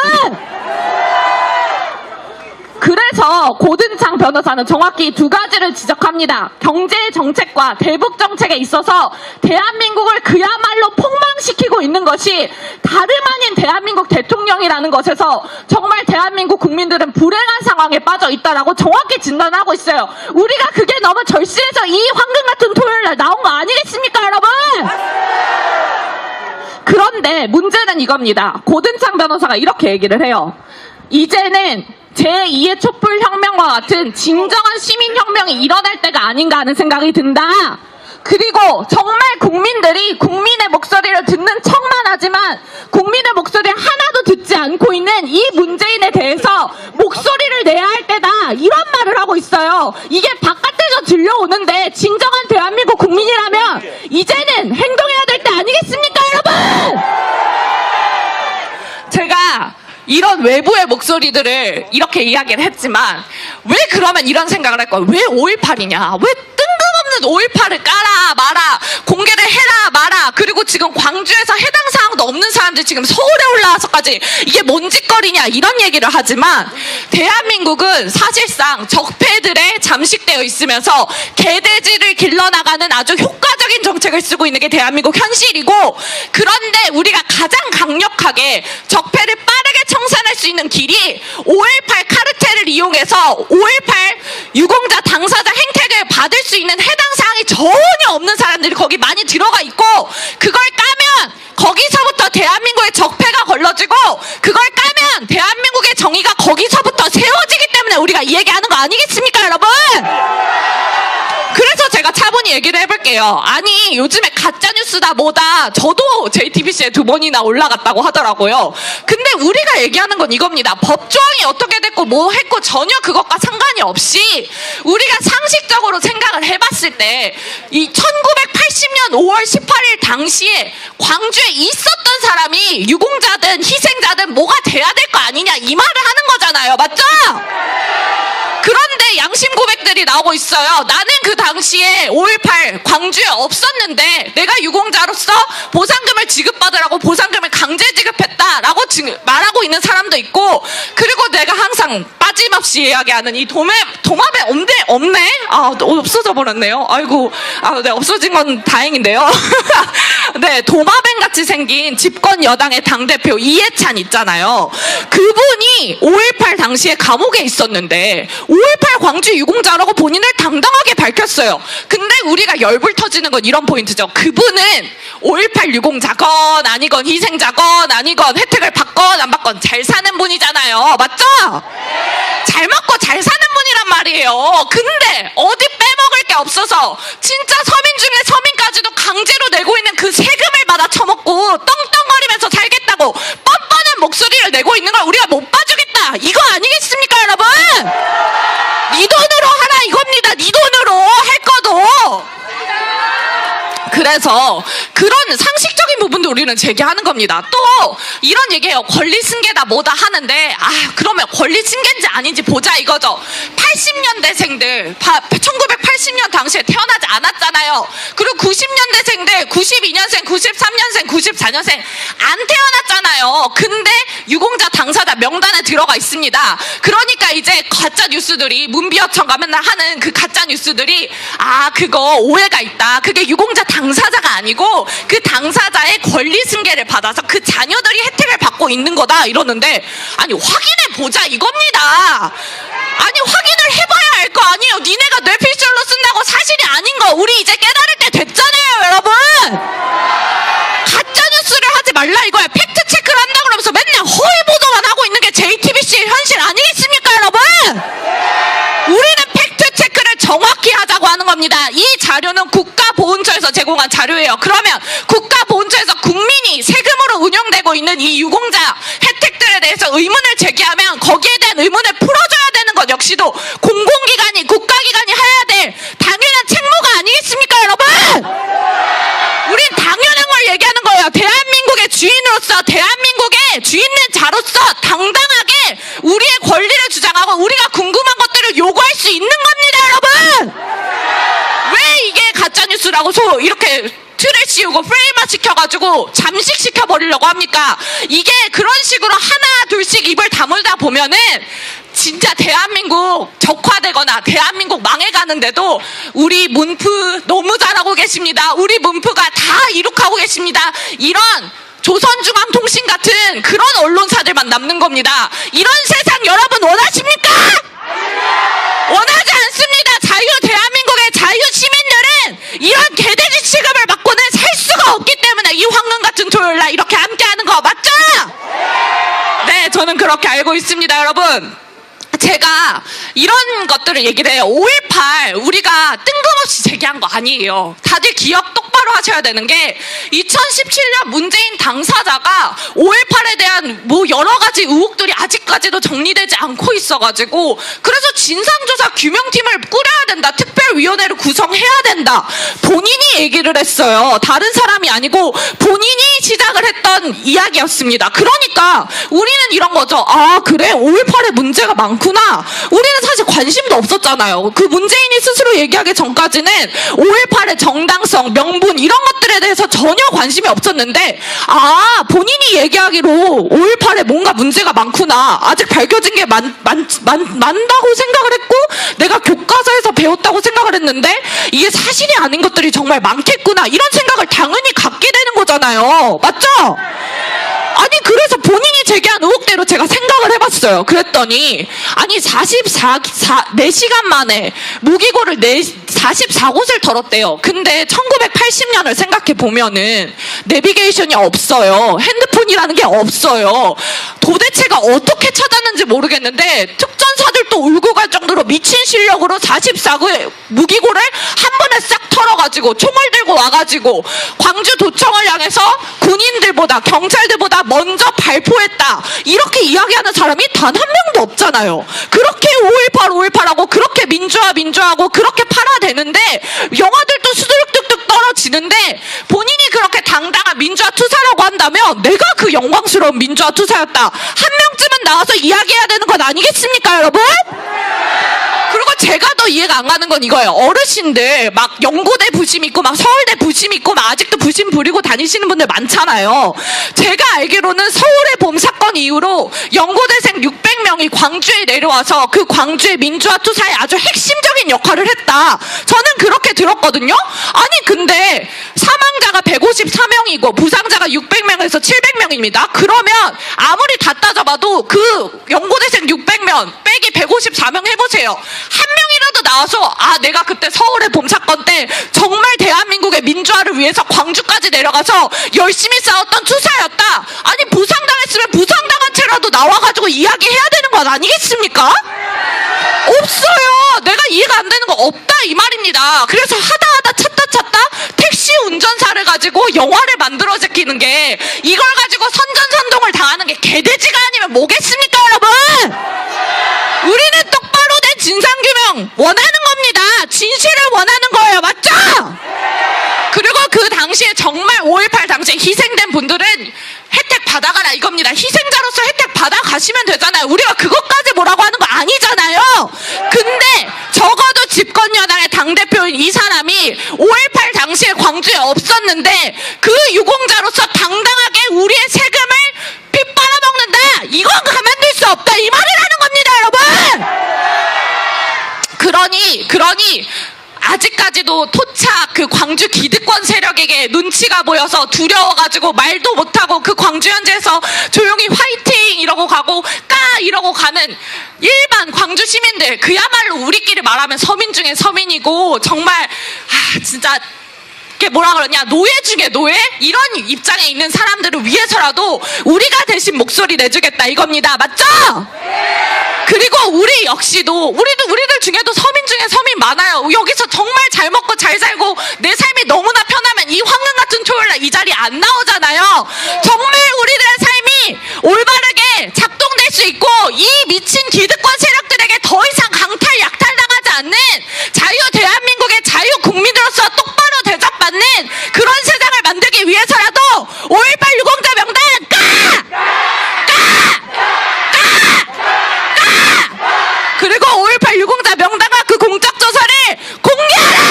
그래서 고든창 변호사는 정확히 두 가지를 지적합니다. 경제 정책과 대북 정책에 있어서 대한민국을 그야말로 폭망시키고 있는 것이 다름 아닌 대한민국 대통령이라는 것에서 정말 대한민국 국민들은 불행한 상황에 빠져 있다라고 정확히 진단하고 있어요. 우리가 그게 너무 절실해서 이 황금 같은 토요일 날 나온 거 아니겠습니까, 여러분? 그런데 문제는 이겁니다. 고든창 변호사가 이렇게 얘기를 해요. 이제는 제2의 촛불혁명과 같은 진정한 시민혁명이 일어날 때가 아닌가 하는 생각이 든다. 그리고 정말 국민들이 국민의 목소리를 듣는 척만 하지만 국민의 목소리를 하나도 듣지 않고 있는 이 문재인에 대해서 목소리를 내야 할 때다. 이런 말을 하고 있어요. 이게 바깥에서 들려오는데 진정한 대한민국 국민이라면 이제는 행동해야 될 때 아니겠습니까, 여러분? 제가 이런 외부의 목소리들을 이렇게 이야기를 했지만 왜 그러면 이런 생각을 할까요? 왜 5.18이냐? 왜 뜬금없는 5.18을 깔아 마라 공개를 해라 마라 그리고 지금 광주에서 해당 사항도 없는 사람들이 지금 서울에 올라와서까지 이게 뭔 짓거리냐 이런 얘기를 하지만 대한민국은 사실상 적폐들에 잠식되어 있으면서 개돼지를 길러나가는 아주 효과적인 정책을 쓰고 있는 게 대한민국 현실이고 그런데 우리가 가장 강력하게 적폐를 빠르게 청산할 수 있는 길이 5.18 카르텔을 이용해서 5.18 유공자 당사자 행태를 받을 수 있는 해당 사항이 전혀 없는 사람들이 거기 많이 들어가 있고 그걸 까면 거기서부터 대한민국의 적폐가 걸러지고 그걸 까면 대한민국의 정의가 거기서부터 세워지기 때문에 우리가 이 얘기하는 거 아니겠습니까, 여러분? 그래서 제가 차분히 얘기를 해볼게요. 아니 요즘에 가짜뉴스다 뭐다 저도 JTBC에 2번이나 올라갔다고 하더라고요. 근데 우리가 얘기하는 건 이겁니다. 법조항이 어떻게 됐고 뭐 했고 전혀 그것과 상관이 없이 우리가 상식적으로 생각을 해봤을 때 이 1980년 5월 18일 당시에 광주에 있었던 사람이 유공자든 희생자든 뭐가 돼야 될 거 아니냐 이 말을 하는 거잖아요. 맞죠? 그런데 양심 고백들이 나오고 있어요. 나는 그 당시에 5.18 광주에 없었는데 내가 유공자로서 보상금을 지급받으라고 보상금을 강제 지급했다라고 말하고 있는 사람도 있고 그리고 내가 항상 빠짐없이 이야기하는 이 도마뱀 없네? 아 없어져 버렸네요. 아이고 네 없어진 건 다행인데요. 네 도마뱀 같이 생긴 집권 여당의 당대표 이해찬 있잖아요. 그분이 5.18 당시에 감옥에 있었는데 5.18 광주 유공자라고 본인을 당당하게 밝혔어요. 근데 우리가 열불 터지는 건 이런 포인트죠. 그분은 5.18 유공자건 아니건 희생자건 아니건 혜택을 받건 안 받건 잘 사는 분이잖아요. 맞죠? 잘 먹고 잘 사는 분이란 말이에요. 근데 어디 없어서 진짜 서민 중에 서민까지도 강제로 내고 있는 그 세금을 받아 처먹고 떵떵거리면서 살겠다고 뻔뻔한 목소리를 내고 있는 걸 우리가 못 봐주겠다, 이거 아니겠습니까 여러분? 네 돈으로 하라 이겁니다. 네 돈으로 할 거도. 그래서 그런 상식적인 부분도 우리는 제기하는 겁니다. 또 이런 얘기해요. 권리승계다 뭐다 하는데, 그러면 권리승계인지 아닌지 보자 이거죠. 80년대생들 1980년 당시에 태어나지 않았잖아요. 그리고 90년대생들 92년생 93년생 94년생 안 태어났잖아요. 근데 유공자 당사자 명단에 들어가 있습니다. 그러니까 이제 가짜 뉴스들이, 문비어청가 맨날 하는 그 가짜 뉴스들이 그거 오해가 있다, 그게 유공자 당사자가 아니고 그 당사자의 권리승계를 받아서 그 자녀들이 혜택을 받고 있는 거다 이러는데, 아니 확인해 보자 이겁니다. 아니 확인을 해봐야 알 거 아니에요. 니네가 뇌피셜로 쓴다고 사실이 아닌 거 우리 이제 깨달을 때 됐잖아요 여러분. 가짜 뉴스를 하지 말라 이거야. 팩트 체크를 한다 그러면서 맨날 허위 보도만 하고 있는 게 JTBC의 현실 아니겠습니까 여러분? 우리는 팩트 체크를 정확히 하자고 하는 겁니다. 이 자료는 국가보훈처에서 제공한 자료예요. 그러면 국가보훈처에서 국민이 세금으로 운영되고 있는 이 유공자 혜택들에 대해서 의문을 제기하면 거기에 대한 의문을 풀어줘야 되는 것 역시도 공공기관이, 국가기관이 해야 될 당연한 책무가 아니겠습니까 여러분? 우린 당연한 걸 얘기하는 거예요. 대한민국의 주인으로서, 대한민국의 주인된 자로서 당당하게 우리의 권리를 주장하고 우리가 궁금한 것들을 요구할 수 있는 겁니다 여러분. 왜 이게 가짜뉴스라고 이렇게 틀을 씌우고 프레임화 시켜가지고 잠식시켜버리려고 합니까? 이게 그런 식으로 하나 둘씩 입을 다물다 보면은 진짜 대한민국 적화되거나 대한민국 망해가는데도 우리 문프 너무 잘하고 계십니다. 우리 문프가 다 이룩하고 계십니다. 이런 조선중앙통신 같은 그런 언론사들만 남는 겁니다. 이런 세상 여러분 원하십니까? 원하지 않습니다. 대한민국의 자유 시민들은 이런 개돼지 취급을 받고는 살 수가 없기 때문에 이 황금 같은 토요일날 이렇게 함께하는 거 맞죠? 네, 저는 그렇게 알고 있습니다 여러분. 제가 이런 것들을 얘기를 해요. 5.18 우리가 뜬금없이 제기한 거 아니에요. 다들 기억 똑바로 하셔야 되는 게 2017년 문재인 당사자가 5.18에 대한 여러 가지 의혹들이 아직까지도 정리되지 않고 있어가지고, 그래서 진상조사 규명팀을 꾸려야 된다, 특별위원회를 구성해야 된다, 본인이 얘기를 했어요. 다른 사람이 아니고 본인이 시작을 했던 이야기였습니다. 그러니까 우리는 이런 거죠. 그래 5.18에 문제가 많구나. 우리는 사실 관심도 없었잖아요. 그 문재인이 스스로 얘기하기 전까지는 5.18의 정당성, 명분 이런 것들에 대해서 전혀 관심이 없었는데, 본인이 얘기하기로 5.18에 뭔가 문제가 많구나, 아직 밝혀진 게 많다고 생각을 했고 내가 교과서에서 배웠다고 생각을 했는데 이게 사실이 아닌 것들이 정말 많겠구나, 이런 생각을 당연히 갖게 되는 거잖아요. 맞죠? 아니 그래서 본인이 제기한 의혹대로 제가 생각을 해봤어요. 그랬더니 4시간 만에 무기고를 44곳을 털었대요. 근데 1980년을 생각해 보면은 내비게이션이 없어요. 핸드폰이라는 게 없어요. 도대체가 어떻게 찾았는지 모르겠는데 특전사들도 울고 갈 정도로 미친 실력으로 44곳 무기고를 한 번에 싹 털어가지고 총을 들고 와가지고 광주도청을 향해서 군인들보다 경찰들보다 먼저 발포했다, 이렇게 이야기하는 사람이 단 한 명도 없잖아요. 그렇게 5.18하고 그렇게 민주화하고 그렇게 팔아대는데 영화들도 수두룩뚝뚝 떨어지는데 본인이 그렇게 당당한 민주화 투사라고 한다면 내가 그 영광스러운 민주화 투사였다 한 명쯤은 나와서 이야기해야 되는 건 아니겠습니까 여러분? 그리고 제가 더 이해가 안 가는 건 이거예요. 어르신들 막 연고대 부심 있고 막 서울대 부심 있고 막 아직도 부심 부리고 다니시는 분들 많잖아요. 제가 알기로는 서울의 봄 사건 이후로 연고대생 600명이 광주에 내려와서 그 광주의 민주화 투사에 아주 핵심적인 역할을 했다, 저는 그렇게 들었거든요. 아니 근데 사망자가 154명이고 부상자가 600명에서 700명입니다. 그러면 아무리 다 따져봐도 그 연고대생 600명 빼기 154명 해보세요. 한 명이라도 나와서 내가 그때 서울의 봄 사건 때 정말 대한민국의 민주화를 위해서 광주까지 내려가서 열심히 싸웠던 투사였다, 아니 부상당했으면 부상당한 채라도 나와가지고 이야기해야 되는 건 아니겠습니까? 없어요. 내가 이해가 안 되는 거 없다 이 말입니다. 그래서 하다 찾다 택시 운전사를 가지고 영화를 만들어 제끼는 게, 이걸 가지고 선전선동을 당하는 게 개돼지가 아니면 뭐겠습니까, 여러분? 우리는 똑바로 된 진상규명 원하는 겁니다. 진실을 원하는 거예요. 맞죠? 그리고 그 당시에 정말 5.18 당시에 희생된 분들은 혜택 받아가라 이겁니다. 희생자로서 혜택 받아가시면 되잖아요. 우리가 그것까지 뭐라고 하는 거 아니잖아요. 근데 적어도 집권여당의 당대표인 이 사람이 5.18 당시에 광주에 없었는데 그 유공자로서 당당하게 우리의 세금을 피 빨아먹는다. 이건 가만둘 수 없다. 이 말이라는 겁니다, 여러분. 그러니 아직까지도 토착 그 광주 기득권 세력에게 눈치가 보여서 두려워가지고 말도 못하고 그 광주 현지에서 조용히 화이팅 이러고 가고 까 이러고 가는 일반 광주 시민들, 그야말로 우리끼리 말하면 서민 중에 서민이고 정말 진짜 뭐라 그러냐, 노예 중에 노예? 이런 입장에 있는 사람들을 위해서라도 우리가 대신 목소리 내주겠다 이겁니다. 맞죠? 그리고 우리 역시도 우리들 중에도 서민 중에 서민 많아요. 여기서 정말 잘 먹고 잘 살고 내 삶이 너무나 편하면 이 황금 같은 토요일날 이 자리 안 나오잖아요. 정말 우리들의 삶이 올바르게 작동될 수 있고 이 미친 기득권 세력들에게 더 이상 강탈 약탈당하지 않는 자유 대한민국의 자유 국민으로서 똑바로 대접받는 그런 세상을 만들기 위해서라도 5.18 유공자 명단 그리고 5.18 유공자 명단과 그 공적조서를 공개하라!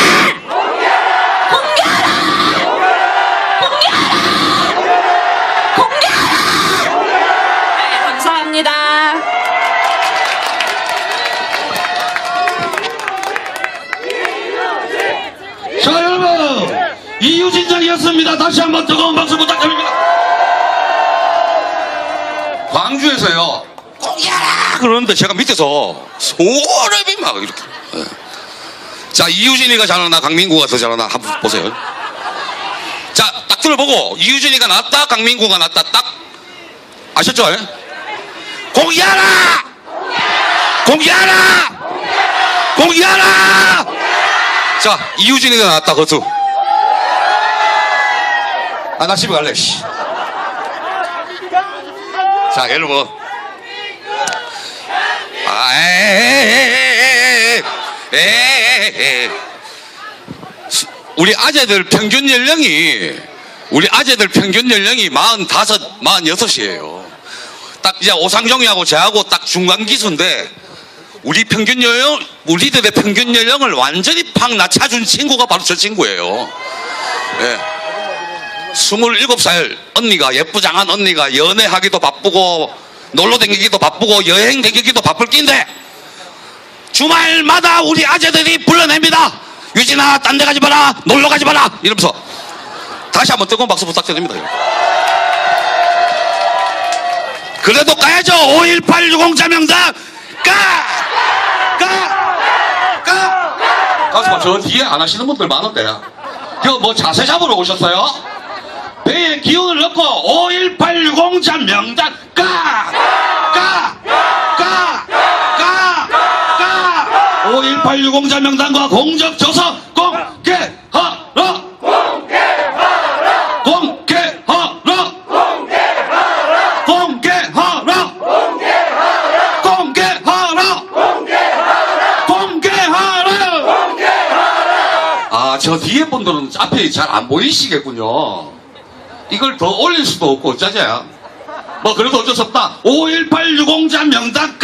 네, 감사합니다. 자, 여러분, 이유진장이었습니다. 다시 한번 뜨거운 박수 부탁드립니다. 광주에서요, 공개하라! 그러는데 제가 밑에서 소름이 막 이렇게. 예. 자, 이유진이가 잘하나 강민구가 더 잘하나 한번 보세요. 자, 딱 들어보고 이유진이가 낫다 강민구가 낫다 딱 아셨죠? 예? 공개하라! 공개하라! 공개하라! 자, 이유진이가 낫다 거수. 나 집에 갈래. 씨. 자, 여러분. 우리 아재들 평균 연령이 45, 46이에요. 딱 이제 오상종이하고 저하고 딱 중간 기수인데 우리들의 평균 연령을 완전히 팍 낮춰준 친구가 바로 저 친구예요. 예. 27살 언니가, 예쁘장한 언니가 연애하기도 바쁘고 놀러 다니기도 바쁘고 여행 다니기도 바쁠 낀데 주말마다 우리 아재들이 불러냅니다. 유진아, 딴 데 가지 마라, 놀러 가지 마라 이러면서. 다시 한번 뜨거운 박수 부탁드립니다. 그래도 까야죠. 5.18 유공자 명단 가서 저 뒤에 안 하시는 분들 많은데 이거 뭐 자세 잡으러 오셨어요? 배에 기운을 넣고 5.18 유공자 명단 5.18 유공자 명단과 공적 조서 공개하라. 저 뒤에 분들은 앞에 잘 안 보이시겠군요. 이걸 더 올릴 수도 없고 어쩌자. 뭐 그래도 어쩔 수 없다. 5.18 유공자 명단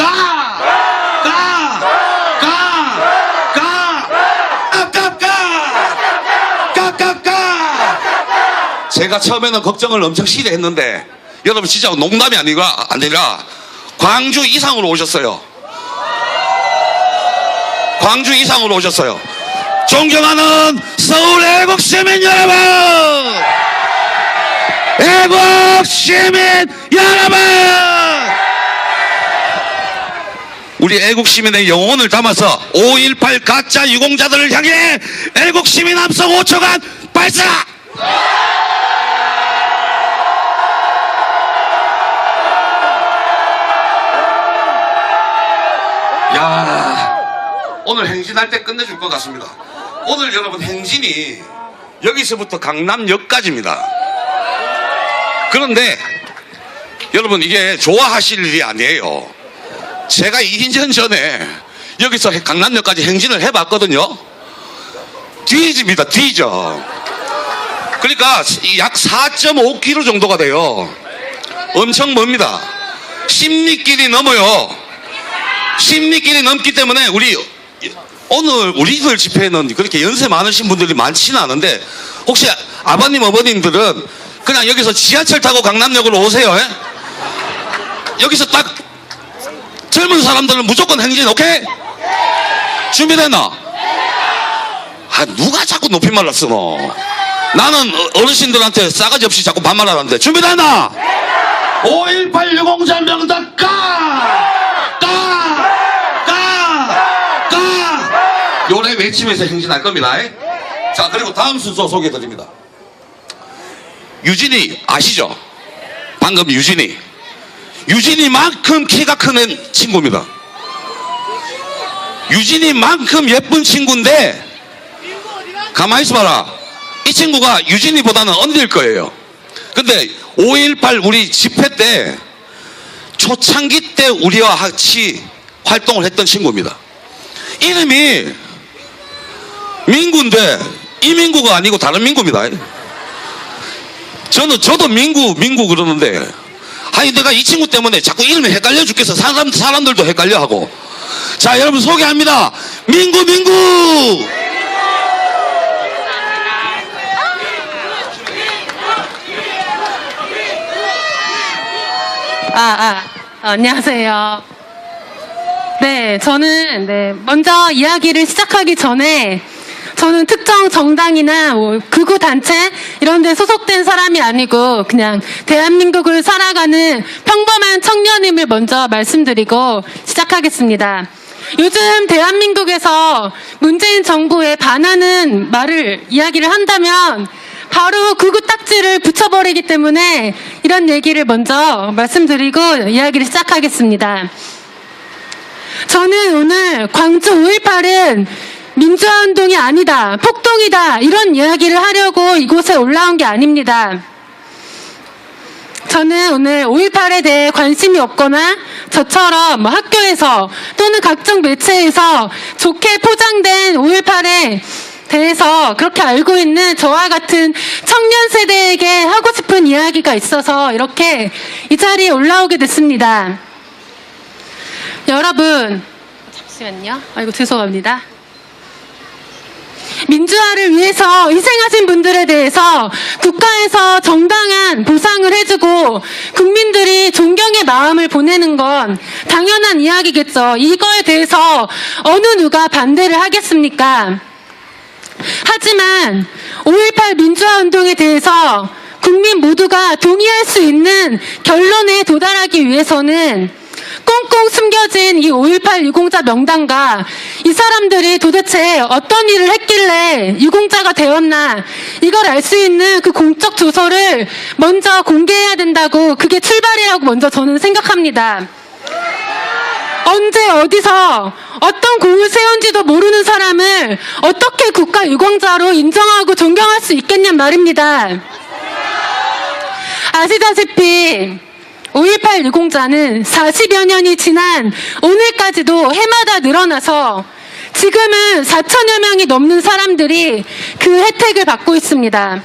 제가 처음에는 걱정을 엄청 시대 했는데 여러분 진짜 농담이 아니라 광주 이상으로 오셨어요. 광주 이상으로 오셨어요. 존경하는 서울 애국 시민 여러분, 애국 시민 여러분, 우리 애국 시민의 영혼을 담아서 5.18 가짜 유공자들을 향해 애국 시민 함성 5초간 발사! 야, 오늘 행진할 때 끝내줄 것 같습니다. 오늘 여러분 행진이 여기서부터 강남역까지입니다. 그런데 여러분 이게 좋아하실 일이 아니에요. 제가 2년 전에 여기서 강남역까지 행진을 해봤거든요. 뒤집니다. 뒤져. 그러니까 약 4.5km 정도가 돼요. 엄청 멉니다. 10리길이 넘어요. 10리길이 넘기 때문에 오늘 우리들 집회는 그렇게 연세 많으신 분들이 많지는 않은데 혹시 아버님 어머님들은 그냥 여기서 지하철 타고 강남역으로 오세요. 여기서 딱 젊은 사람들은 무조건 행진 오케이? 준비됐나? 누가 자꾸 높임말을 쓰노? 나는 어르신들한테 싸가지 없이 자꾸 반말하는데 준비됐나? 5.18 유공자 명단 요래 외치면서 행진할 겁니다. 자, 그리고 다음 순서 소개해드립니다. 유진이 아시죠? 방금 유진이만큼 키가 큰 친구입니다. 유진이만큼 예쁜 친구인데 가만히 있어봐라. 이 친구가 유진이보다는 언니일 거예요. 근데 5.18 우리 집회 때 초창기 때 우리와 같이 활동을 했던 친구입니다. 이름이 민구인데 이 민구가 아니고 다른 민구입니다. 저도 민구 그러는데 아니 내가 이 친구 때문에 자꾸 이름이 헷갈려 죽겠어. 사람들도 헷갈려 하고. 자, 여러분 소개합니다. 민구 안녕하세요. 네, 저는 먼저 이야기를 시작하기 전에 저는 특정 정당이나 극우 단체 이런 데 소속된 사람이 아니고 그냥 대한민국을 살아가는 평범한 청년임을 먼저 말씀드리고 시작하겠습니다. 요즘 대한민국에서 문재인 정부에 반하는 이야기를 한다면 바로 극우 딱지를 붙여버리기 때문에 이런 얘기를 먼저 말씀드리고 이야기를 시작하겠습니다. 저는 오늘 광주 5.18은 민주화운동이 아니다, 폭동이다 이런 이야기를 하려고 이곳에 올라온 게 아닙니다. 저는 오늘 5.18에 대해 관심이 없거나 저처럼 학교에서 또는 각종 매체에서 좋게 포장된 5.18에 대해서 그렇게 알고 있는 저와 같은 청년 세대에게 하고 싶은 이야기가 있어서 이렇게 이 자리에 올라오게 됐습니다. 여러분, 잠시만요. 아이고, 죄송합니다. 민주화를 위해서 희생하신 분들에 대해서 국가에서 정당한 보상을 해주고 국민들이 존경의 마음을 보내는 건 당연한 이야기겠죠. 이거에 대해서 어느 누가 반대를 하겠습니까? 하지만 5.18 민주화 운동에 대해서 국민 모두가 동의할 수 있는 결론에 도달하기 위해서는 꽁꽁 숨겨진 이 5.18 유공자 명단과 이 사람들이 도대체 어떤 일을 했길래 유공자가 되었나 이걸 알 수 있는 그 공적 조서를 먼저 공개해야 된다고 그게 출발이라고 먼저 저는 생각합니다. 언제 어디서 어떤 공을 세운지도 모르는 사람을 어떻게 국가 유공자로 인정하고 존경할 수 있겠냔 말입니다. 아시다시피 5.18 유공자는 40여 년이 지난 오늘까지도 해마다 늘어나서 지금은 4천여 명이 넘는 사람들이 그 혜택을 받고 있습니다.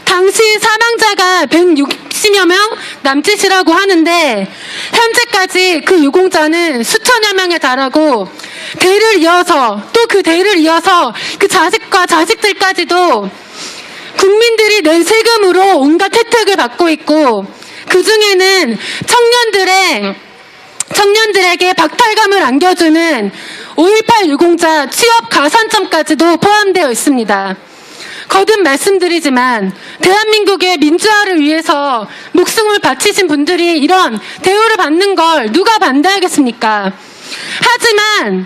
당시 사망자가 160여 명 남짓이라고 하는데 현재까지 그 유공자는 수천여 명에 달하고 대를 이어서 또 그 대를 이어서 그 자식과 자식들까지도 국민들이 낸 세금으로 온갖 혜택을 받고 있고 그 중에는 청년들에게 박탈감을 안겨주는 5.18 유공자 취업 가산점까지도 포함되어 있습니다. 거듭 말씀드리지만 대한민국의 민주화를 위해서 목숨을 바치신 분들이 이런 대우를 받는 걸 누가 반대하겠습니까? 하지만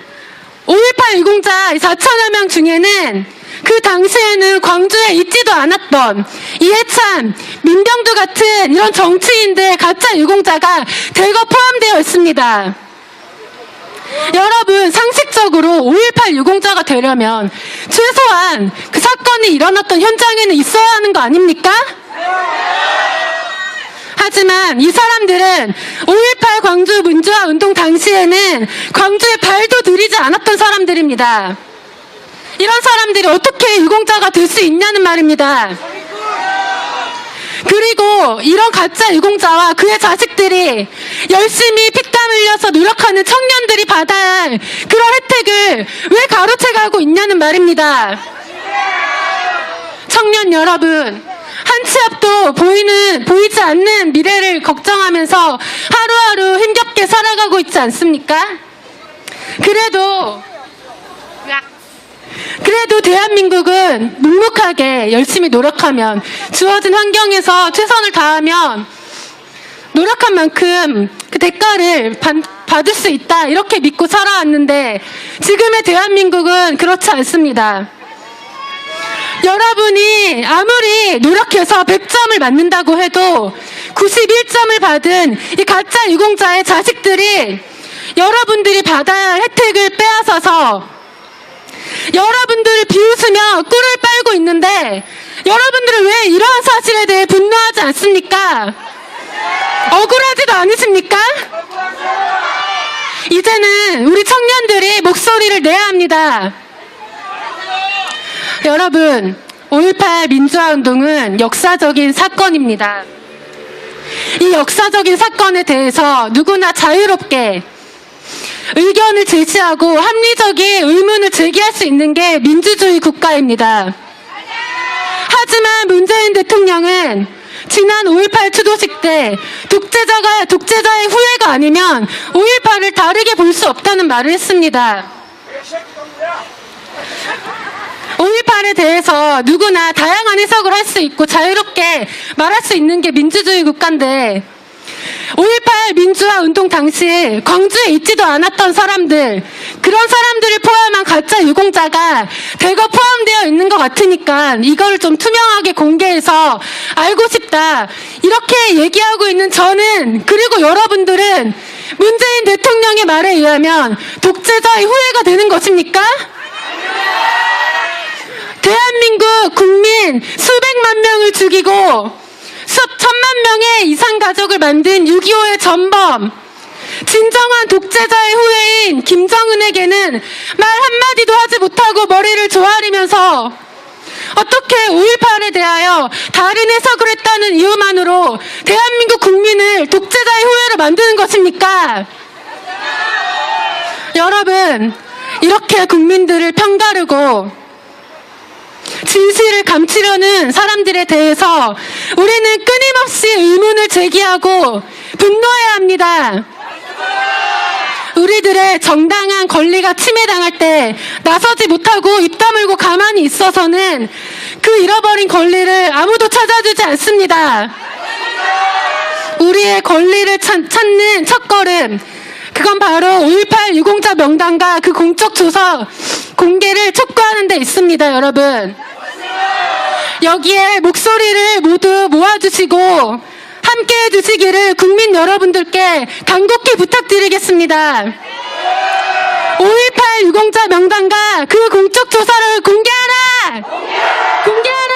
5.18 유공자 4천여 명 중에는 그 당시에는 광주에 있지도 않았던 이해찬, 민병두 같은 이런 정치인들 가짜 유공자가 대거 포함되어 있습니다. 여러분, 상식적으로 5.18 유공자가 되려면 최소한 그 사건이 일어났던 현장에는 있어야 하는 거 아닙니까? 하지만 이 사람들은 5.18 광주 민주화 운동 당시에는 광주에 발도 들이지 않았던 사람들입니다. 이런 사람들이 어떻게 유공자가 될 수 있냐는 말입니다. 그리고 이런 가짜 유공자와 그의 자식들이 열심히 피땀 흘려서 노력하는 청년들이 받아야 할 그런 혜택을 왜 가로채가고 있냐는 말입니다. 청년 여러분, 한 치 앞도 보이지 않는 미래를 걱정하면서 하루하루 힘겹게 살아가고 있지 않습니까? 그래도 대한민국은 묵묵하게 열심히 노력하면, 주어진 환경에서 최선을 다하면 노력한 만큼 그 대가를 받을 수 있다, 이렇게 믿고 살아왔는데 지금의 대한민국은 그렇지 않습니다. 여러분이 아무리 노력해서 100점을 맞는다고 해도 91점을 받은 이 가짜 유공자의 자식들이 여러분들이 받아야 할 혜택을 빼앗아서 여러분들을 비웃으며 꿀을 빨고 있는데, 여러분들은 왜 이러한 사실에 대해 분노하지 않습니까? 억울하지도 않으십니까? 이제는 우리 청년들이 목소리를 내야 합니다. 여러분, 5.18 민주화운동은 역사적인 사건입니다. 이 역사적인 사건에 대해서 누구나 자유롭게 의견을 제시하고 합리적인 의문을 제기할 수 있는 게 민주주의 국가입니다. 하지만 문재인 대통령은 지난 5.18 추도식 때 독재자의 후예가 아니면 5.18을 다르게 볼 수 없다는 말을 했습니다. 5.18에 대해서 누구나 다양한 해석을 할 수 있고 자유롭게 말할 수 있는 게 민주주의 국가인데, 5.18 민주화 운동 당시 광주에 있지도 않았던 사람들, 그런 사람들을 포함한 가짜 유공자가 대거 포함되어 있는 것 같으니까 이걸 좀 투명하게 공개해서 알고 싶다, 이렇게 얘기하고 있는 저는, 그리고 여러분들은 문재인 대통령의 말에 의하면 독재자의 후예가 되는 것입니까? 대한민국 국민 수백만 명을 죽이고 수천만 명의 이상 가족을 만든 6.25의 전범, 진정한 독재자의 후예인 김정은에게는 말 한마디도 하지 못하고 머리를 조아리면서 어떻게 5.18에 대하여 다른 해석을 했다는 이유만으로 대한민국 국민을 독재자의 후예로 만드는 것입니까? 여러분, 이렇게 국민들을 편가르고 진실을 감추려는 사람들에 대해서 우리는 끊임없이 의문을 제기하고 분노해야 합니다. 우리들의 정당한 권리가 침해당할 때 나서지 못하고 입 다물고 가만히 있어서는 그 잃어버린 권리를 아무도 찾아주지 않습니다. 우리의 권리를 찾는 첫걸음, 그건 바로 5.18 유공자 명단과 그 공적 조서 공개를 촉구하는 데 있습니다, 여러분. 여기에 목소리를 모두 모아주시고 함께 해주시기를 국민 여러분들께 간곡히 부탁드리겠습니다. 5.18 유공자 명단과 그 공적 조사를 공개하라! 공개하라!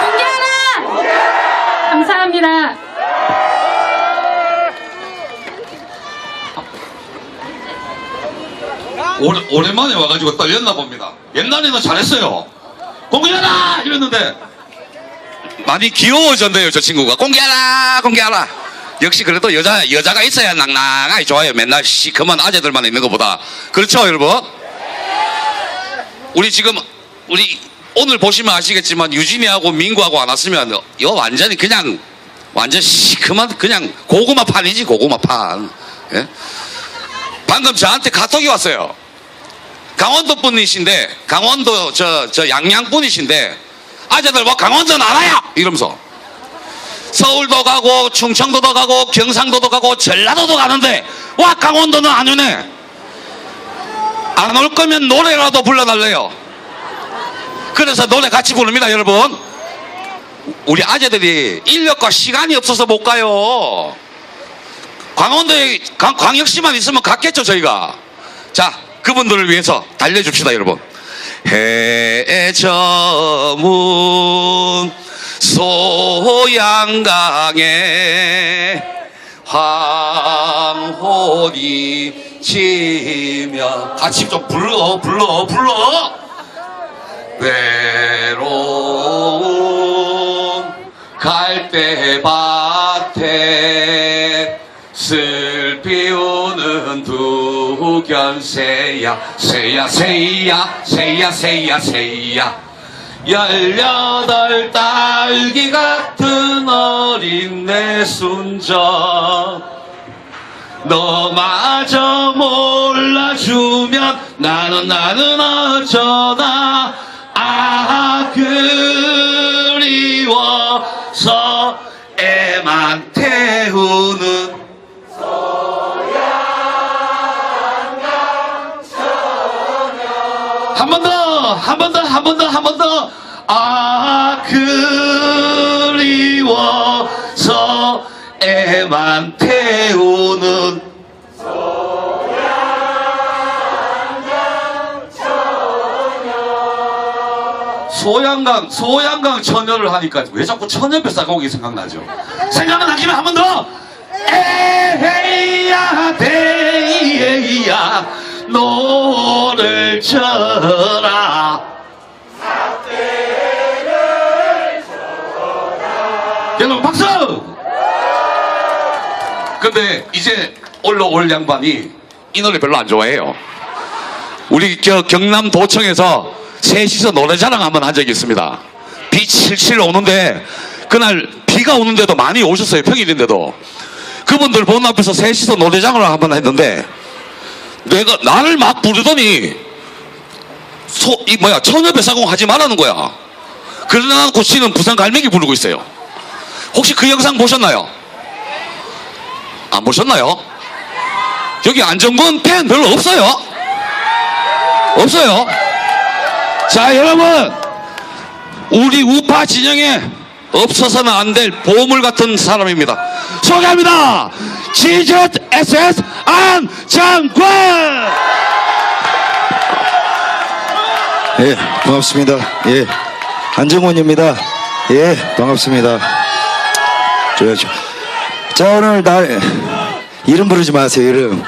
공개하라! 감사합니다. 오랜만에 와가지고 떨렸나 봅니다. 옛날에는 잘했어요. 공개하라! 이랬는데 많이 귀여워졌네요, 저 친구가. 공개하라! 공개하라! 역시 그래도 여자가 있어야 낭낭하게 좋아요. 맨날 시커먼 아재들만 있는 것보다. 그렇죠, 여러분? 우리 오늘 보시면 아시겠지만 유진이하고 민구하고 안 왔으면 이거 완전히 완전 시커먼 그냥 고구마판이지, 고구마판. 예? 방금 저한테 카톡이 왔어요. 강원도 분이신데, 강원도 저 양양 분이신데, 아재들 뭐 강원도는 알아요! 이러면서. 서울도 가고, 충청도도 가고, 경상도도 가고, 전라도도 가는데, 와, 강원도는 안 오네! 안 올 거면 노래라도 불러달래요. 그래서 노래 같이 부릅니다, 여러분. 우리 아재들이 인력과 시간이 없어서 못 가요. 광원도에 광역시만 있으면 갔겠죠, 저희가. 자, 그분들을 위해서 달려줍시다, 여러분. 해저문 소양강에 황혼이 지며 같이 좀 불러 외로운 갈대밭에 슬피 우는 두견새야 새야 18 딸기 같은 어린 내 순정 너마저 몰라주면 나는 어쩌나 그리워서 애만 태우는 한 번 더 그리워서 애만 태우는 소양강 처녀를 하니까 왜 자꾸 처녀별사곡이 생각나죠? 생각나기만 한 번 더! 에헤이야 데이야 노를 쳐라 여러분 박수! 근데 이제 올라올 양반이 이 노래 별로 안 좋아해요. 우리 경남도청에서 셋이서 노래자랑 한번 한 적이 있습니다. 비 칠칠 오는데 그날 비가 오는데도 많이 오셨어요. 평일인데도. 그분들 보는 앞에서 셋이서 노래장을 한번 했는데 나를 막 부르더니 처녀별사공 하지 말라는 거야. 그러나고 씨는 부산 갈매기 부르고 있어요. 혹시 그 영상 보셨나요? 안 보셨나요? 여기 안정권 팬 별로 없어요. 자, 여러분, 우리 우파 진영에 없어서는 안 될 보물 같은 사람입니다. 소개합니다. GZSS 안정권. 예, 반갑습니다. 예, 안정권입니다. 예, 반갑습니다. 자, 오늘 이름 부르지 마세요, 이름.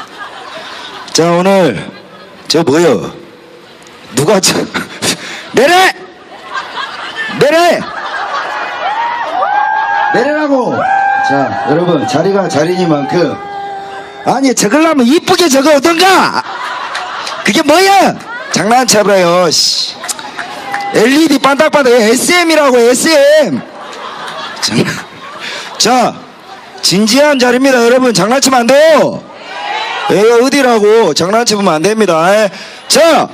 자, 오늘 누가 내려라고. 자, 여러분, 자리가 자리니만큼 아니 적으려면 이쁘게 적어 오던가. 그게 뭐야? 장난쳐봐요. LED 반딱반딱 SM이라고 SM. 자, 진지한 자리입니다. 여러분, 장난치면 안 돼요. 어디라고 장난치면 안 됩니다. 자,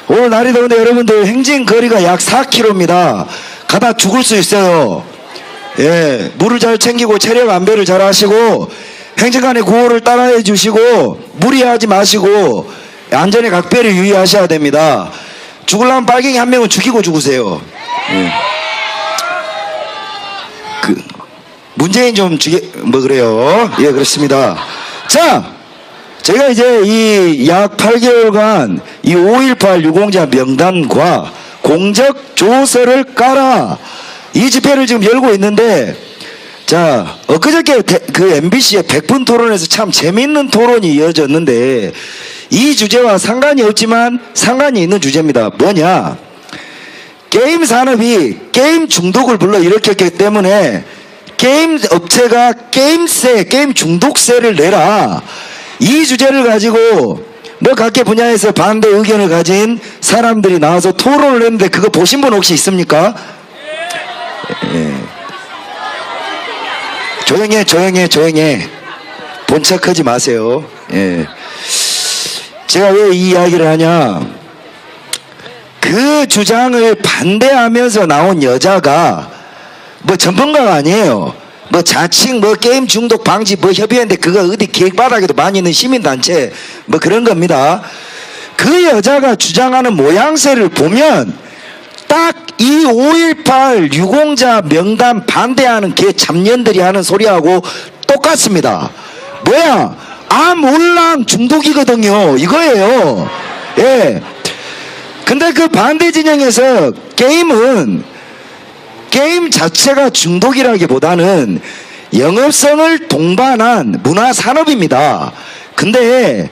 오늘 날이 더운데 여러분들 행진 거리가 약 4km입니다. 가다 죽을 수 있어요. 예, 물을 잘 챙기고 체력 안배를 잘 하시고 행정간의 구호를 따라해 주시고 무리하지 마시고 안전에 각별히 유의하셔야 됩니다. 죽으려면 빨갱이 한 명은 죽이고 죽으세요. 예. 문재인 좀 그래요. 예, 그렇습니다. 자, 제가 이제 이 약 8개월간 이 5.18 유공자 명단과 공적 조서를 깔아 이 집회를 지금 열고 있는데, 자, 엊그저께 그 MBC의 100분 토론에서 참 재밌는 토론이 이어졌는데 이 주제와 상관이 없지만 상관이 있는 주제입니다. 뭐냐? 게임 산업이 게임 중독을 불러일으켰기 때문에 게임 업체가 게임 중독세를 내라. 이 주제를 가지고 각계 분야에서 반대 의견을 가진 사람들이 나와서 토론을 했는데 그거 보신 분 혹시 있습니까? 예. 조용해. 본척하지 마세요. 예. 제가 왜 이 이야기를 하냐? 그 주장을 반대하면서 나온 여자가 전문가가 아니에요. 자칭 게임 중독 방지 협의회인데 그거 어디 기획바닥에도 많이 있는 시민단체 그런 겁니다. 그 여자가 주장하는 모양새를 보면 딱 이 5.18 유공자 명단 반대하는 개 참년들이 하는 소리하고 똑같습니다. 뭐야? 암올랑 중독이거든요. 이거예요. 예. 근데 그 반대 진영에서 게임 자체가 중독이라기보다는 영업성을 동반한 문화산업입니다. 근데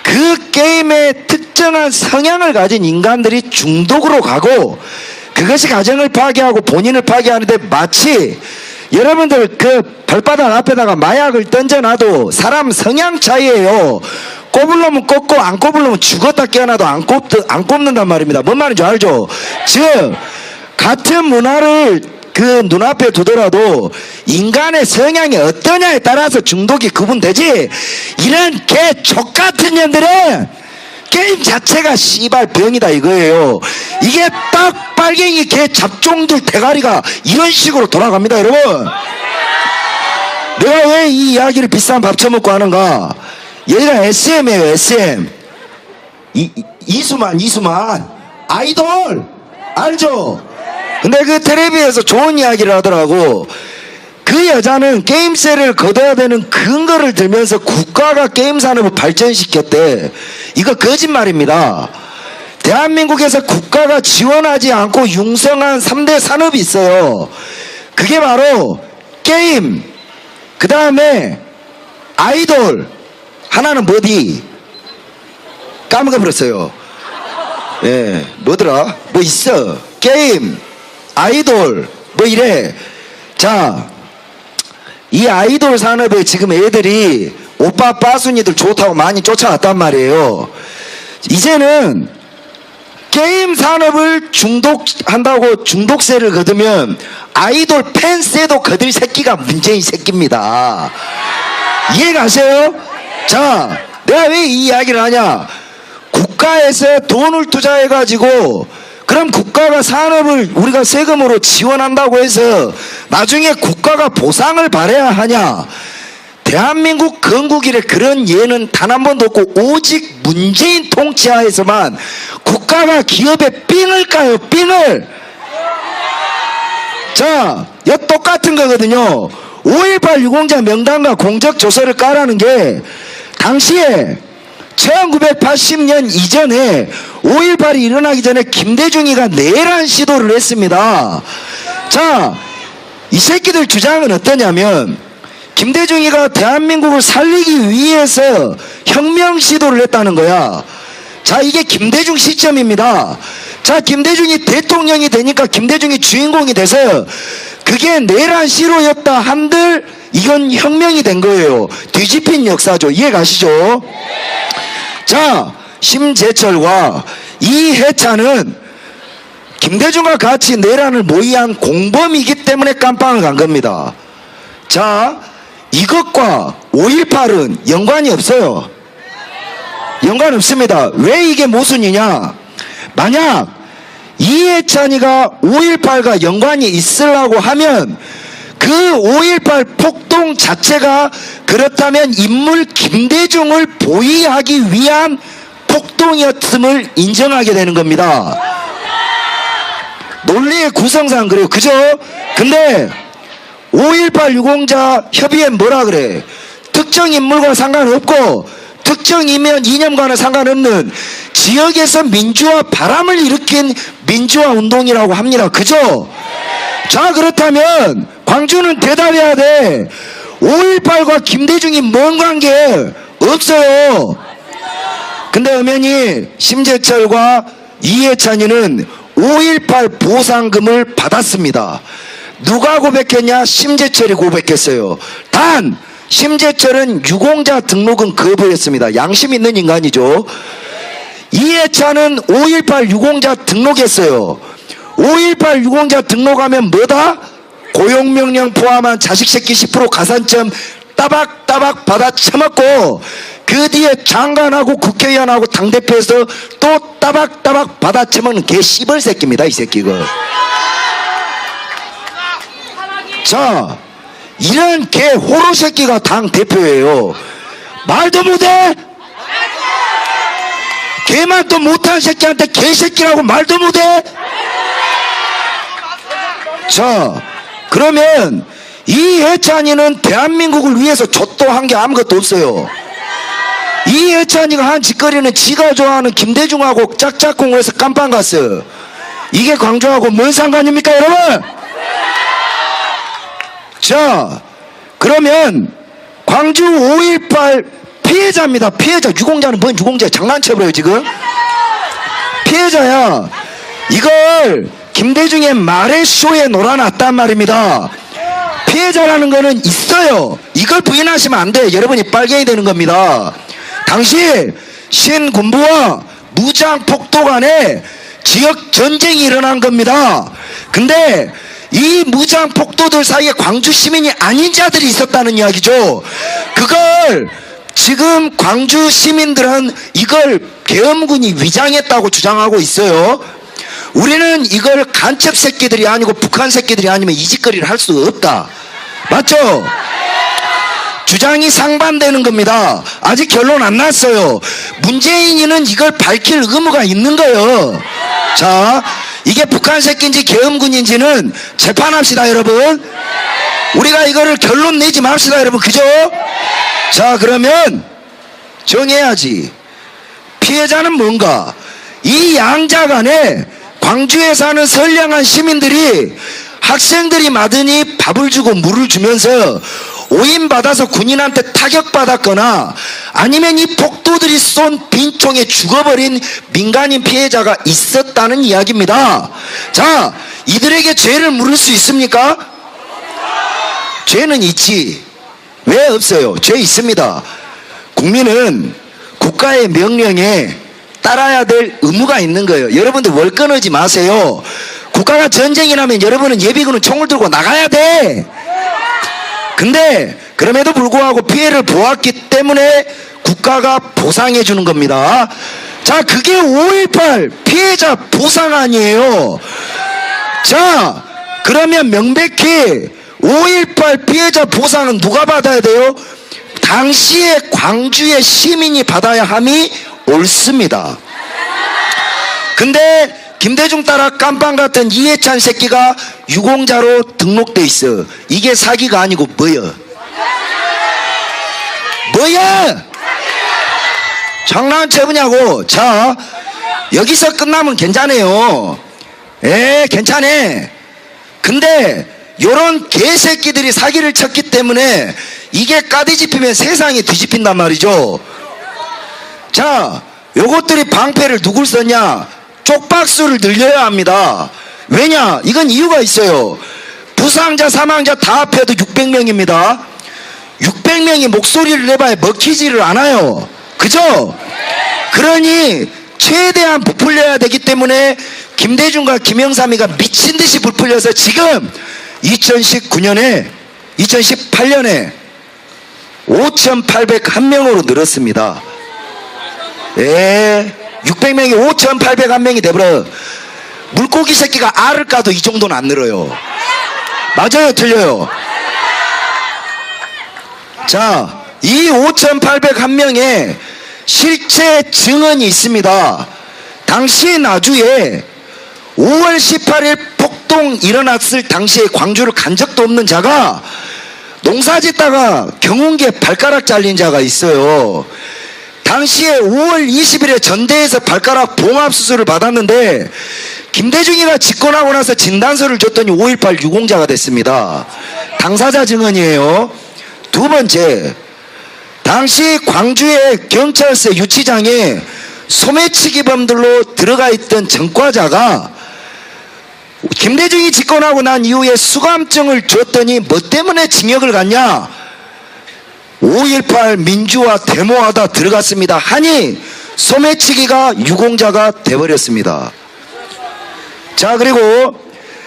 그 게임의 특정한 성향을 가진 인간들이 중독으로 가고 그것이 가정을 파괴하고 본인을 파괴하는데 마치 여러분들 그 발바닥 앞에다가 마약을 던져놔도 사람 성향 차이예요. 꼽으려면 꼽고 안 꼽으려면 죽었다 깨어나도 안 꼽는단 말입니다. 뭔 말인지 알죠? 즉 같은 문화를 그 눈앞에 두더라도 인간의 성향이 어떠냐에 따라서 중독이 구분되지, 이런 개 족같은 년들은 게임 자체가 씨발 병이다 이거예요. 이게 딱 빨갱이 개 잡종들 대가리가 이런 식으로 돌아갑니다. 여러분, 내가 왜 이 이야기를 비싼 밥 처먹고 하는가? 얘가 SM이에요. SM 이수만 아이돌 알죠? 근데 그 텔레비에서 좋은 이야기를 하더라고. 그 여자는 게임세를 걷어야 되는 근거를 들면서 국가가 게임 산업을 발전시켰대. 이거 거짓말입니다. 대한민국에서 국가가 지원하지 않고 융성한 3대 산업이 있어요. 그게 바로 게임, 그 다음에 아이돌, 하나는 뭐디? 까먹어버렸어요. 예, 뭐더라? 뭐 있어. 게임, 아이돌, 뭐 이래. 자, 이 아이돌 산업에 지금 애들이 오빠 빠순이들 좋다고 많이 쫓아왔단 말이에요. 이제는 게임 산업을 중독한다고 중독세를 거두면 아이돌 팬세도 거들 새끼가 문재인 새끼입니다. 이해가세요? 자, 내가 왜 이 이야기를 하냐? 국가에서 돈을 투자해가지고 그럼 국가가 산업을 우리가 세금으로 지원한다고 해서 나중에 국가가 보상을 바라야 하냐? 대한민국 건국 이래 그런 예는 단 한 번도 없고 오직 문재인 통치하에서만 국가가 기업에 삥을 까요. 삥을. 자, 이 똑같은 거거든요. 5.18 유공자 명단과 공적조서를 까라는 게 당시에 1980년 이전에 5.18이 일어나기 전에 김대중이가 내란 시도를 했습니다. 자, 이 새끼들 주장은 어떠냐면 김대중이가 대한민국을 살리기 위해서 혁명 시도를 했다는 거야. 자, 이게 김대중 시점입니다. 자, 김대중이 대통령이 되니까 김대중이 주인공이 돼서 그게 내란 시로였다 한들 이건 혁명이 된 거예요. 뒤집힌 역사죠. 이해 가시죠? 자, 심재철과 이해찬은 김대중과 같이 내란을 모의한 공범이기 때문에 깜빵을 간 겁니다. 자, 이것과 5.18은 연관이 없어요. 연관 없습니다. 왜 이게 모순이냐? 만약 이해찬이가 5.18과 연관이 있으려고 하면 그 5.18 폭동 자체가 그렇다면 인물 김대중을 보위하기 위한 폭동이었음을 인정하게 되는 겁니다. 논리의 구성상 그래요. 그죠? 근데 5.18 유공자 협의회는 뭐라 그래? 특정 인물과 상관없고 특정 이념과는 상관없는 지역에서 민주화 바람을 일으킨 민주화 운동이라고 합니다. 그죠? 자, 그렇다면 광주는 대답해야 돼. 5.18과 김대중이 뭔 관계? 없어요. 근데 엄연히 심재철과 이해찬이는 5.18 보상금을 받았습니다. 누가 고백했냐? 심재철이 고백했어요. 단 심재철은 유공자 등록은 거부했습니다. 양심 있는 인간이죠. 이해찬은 5.18 유공자 등록했어요. 5.18 유공자 등록하면 뭐다? 고용명령 포함한 자식 새끼 10% 가산점 따박따박 받아 처먹고 그 뒤에 장관하고 국회의원하고 당대표에서 또 따박따박 받아 처먹는 개 씨벌 새끼입니다. 이 새끼가. 자, 이런 개 호로 새끼가 당 대표예요. 말도 못해? 개만 또 못한 새끼한테 개새끼라고 말도 못해? 자, 그러면 이해찬이는 대한민국을 위해서 좆도한 게 아무것도 없어요. 이해찬이가 한 짓거리는 지가 좋아하는 김대중하고 짝짝꿍에서 깜빵 갔어. 이게 광주하고 뭔 상관입니까, 여러분? 자, 그러면 광주 5.18 피해자입니다. 피해자. 유공자는 뭔 유공자? 장난쳐버려요 지금. 피해자야. 이걸 김대중의 말의 쇼에 놀아놨단 말입니다. 피해자라는 거는 있어요. 이걸 부인하시면 안 돼. 여러분이 빨갱이 되는 겁니다. 당시 신군부와 무장폭도 간에 지역 전쟁이 일어난 겁니다. 근데 이 무장폭도들 사이에 광주 시민이 아닌 자들이 있었다는 이야기죠. 그걸 지금 광주 시민들은 이걸 계엄군이 위장했다고 주장하고 있어요. 우리는 이걸 간첩 새끼들이 아니고 북한 새끼들이 아니면 이 짓거리를 할 수 없다. 맞죠? 주장이 상반되는 겁니다. 아직 결론 안 났어요. 문재인이는 이걸 밝힐 의무가 있는 거예요. 자, 이게 북한 새끼인지 계엄군인지는 재판합시다, 여러분. 우리가 이거를 결론 내지 맙시다, 여러분. 그죠? 자, 그러면 정해야지. 피해자는 뭔가? 이 양자 간에 광주에 사는 선량한 시민들이 학생들이 맞으니 밥을 주고 물을 주면서 오인받아서 군인한테 타격받았거나 아니면 이 폭도들이 쏜 빈총에 죽어버린 민간인 피해자가 있었다는 이야기입니다. 자, 이들에게 죄를 물을 수 있습니까? 죄는 있지. 왜 없어요? 죄 있습니다. 국민은 국가의 명령에 따라야 될 의무가 있는 거예요. 여러분들 월 끊지 마세요. 국가가 전쟁이 나면 여러분은 예비군은 총을 들고 나가야 돼. 근데 그럼에도 불구하고 피해를 보았기 때문에 국가가 보상해 주는 겁니다. 자, 그게 5.18 피해자 보상 아니에요. 자, 그러면 명백히 5.18 피해자 보상은 누가 받아야 돼요? 당시에 광주의 시민이 받아야 함이 옳습니다. 근데 김대중 따라 깜빵 같은 이해찬 새끼가 유공자로 등록돼 있어. 이게 사기가 아니고 뭐야? 뭐야? 장난쳐보냐고. 자, 여기서 끝나면 괜찮아요. 괜찮아. 근데 요런 개새끼들이 사기를 쳤기 때문에 이게 까디집히면 세상이 뒤집힌단 말이죠. 자, 요것들이 방패를 누굴 썼냐? 쪽박수를 늘려야 합니다. 왜냐? 이건 이유가 있어요. 부상자 사망자 다 합해도 600명입니다 600명이 목소리를 내봐야 먹히지를 않아요. 그죠? 그러니 최대한 부풀려야 되기 때문에 김대중과 김영삼이가 미친듯이 부풀려서 지금 2018년에 5,801명으로 늘었습니다. 600명이 5,801명이 돼버려. 물고기 새끼가 알을 까도 이 정도는 안 늘어요. 맞아요, 틀려요? 자, 이 5,801명의 실체 증언이 있습니다. 당시 나주에 5월 18일 폭동 일어났을 당시에 광주를 간 적도 없는 자가 농사 짓다가 경운기에 발가락 잘린 자가 있어요. 당시에 5월 20일에 전대에서 발가락 봉합수술을 받았는데 김대중이가 집권하고 나서 진단서를 줬더니 5.18 유공자가 됐습니다. 당사자 증언이에요. 두 번째, 당시 광주의 경찰서 유치장에 소매치기범들로 들어가 있던 전과자가 김대중이 집권하고 난 이후에 수감증을 줬더니 뭐 때문에 징역을 갔냐? 5.18 민주화 데모하다 들어갔습니다 하니 소매치기가 유공자가 돼버렸습니다. 자, 그리고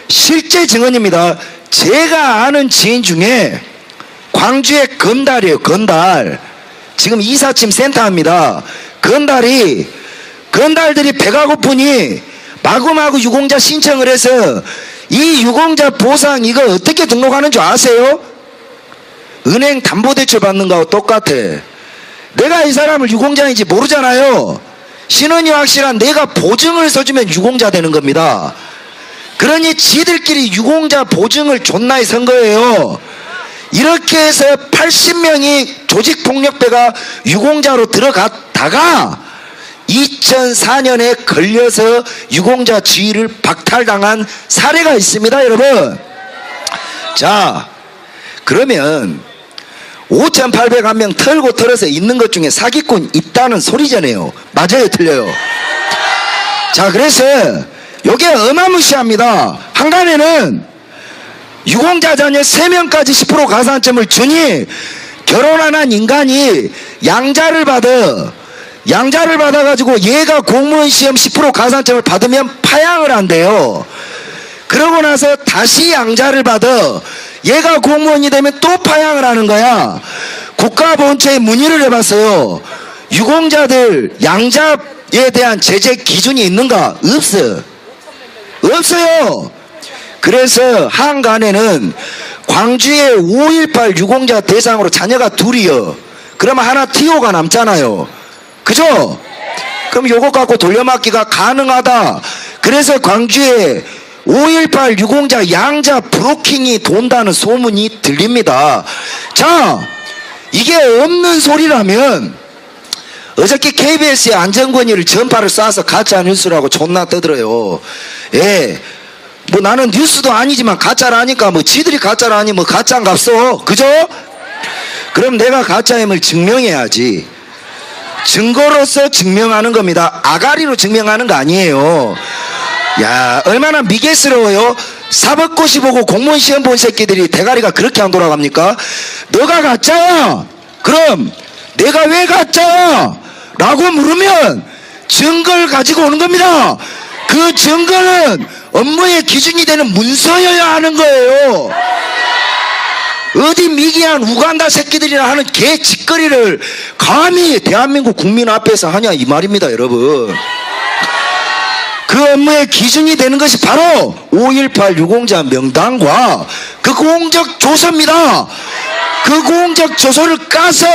실제 증언입니다. 제가 아는 지인 중에 광주의 건달이에요. 건달. 지금 이삿짐 센터입니다. 건달들이 배가 고프니 마구마구 유공자 신청을 해서 이 유공자 보상 이거 어떻게 등록하는 줄 아세요? 은행 담보대출 받는 거하고 똑같아. 내가 이 사람을 유공자인지 모르잖아요. 신원이 확실한 내가 보증을 서주면 유공자 되는 겁니다. 그러니 지들끼리 유공자 보증을 존나게 선 거예요. 이렇게 해서 80명이 조직폭력배가 유공자로 들어갔다가 2004년에 걸려서 유공자 지위를 박탈당한 사례가 있습니다, 여러분. 자, 그러면 5,801명 털고 털어서 있는 것 중에 사기꾼 있다는 소리잖아요. 맞아요, 틀려요? 자, 그래서 요게 어마무시합니다. 한간에는 유공자 자녀 3명까지 10% 가산점을 주니 결혼 안 한 인간이 양자를 받아가지고 얘가 공무원 시험 10% 가산점을 받으면 파양을 한대요. 그러고 나서 다시 양자를 받아 얘가 공무원이 되면 또 파양을 하는 거야. 국가보훈처에 문의를 해봤어요. 유공자들 양자에 대한 제재 기준이 있는가? 없어요. 그래서 한간에는 광주에 5.18 유공자 대상으로 자녀가 둘이요. 그러면 하나 TO가 남잖아요. 그죠? 그럼 요거 갖고 돌려막기가 가능하다. 그래서 광주에 5.18 유공자 양자 브로킹이 돈다는 소문이 들립니다. 자, 이게 없는 소리라면 어저께 KBS의 안정권위를 전파를 쏴서 가짜 뉴스라고 존나 떠들어요. 예. 뭐 나는 뉴스도 아니지만 가짜라니까 뭐 지들이 가짜라니 뭐 가짜인갑소. 그죠? 그럼 내가 가짜임을 증명해야지. 증거로서 증명하는 겁니다. 아가리로 증명하는 거 아니에요. 야, 얼마나 미개스러워요. 사법고시 보고 공무원 시험 본 새끼들이 대가리가 그렇게 안 돌아갑니까? 너가 가짜야? 그럼 내가 왜 가짜야? 라고 물으면 증거를 가지고 오는 겁니다. 그 증거는 업무의 기준이 되는 문서여야 하는 거예요. 어디 미개한 우간다 새끼들이라 하는 개 짓거리를 감히 대한민국 국민 앞에서 하냐 이 말입니다, 여러분. 그 업무의 기준이 되는 것이 바로 5.18 유공자 명단과 그 공적 조서입니다. 그 공적 조서를 까서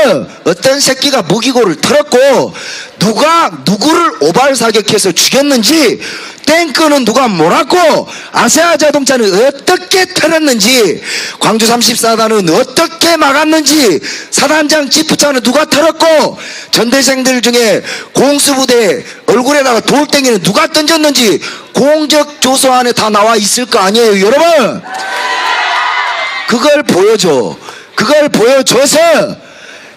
어떤 새끼가 무기고를 털었고 누가 누구를 오발사격해서 죽였는지, 탱크는 누가 몰았고 아세아 자동차는 어떻게 털었는지, 광주 34단은 어떻게 막았는지, 사단장 지프차는 누가 털었고 전대생들 중에 공수부대 얼굴에다가 돌덩이는 누가 던졌는지 공적 조서 안에 다 나와 있을 거 아니에요, 여러분. 그걸 보여줘. 그걸 보여줘서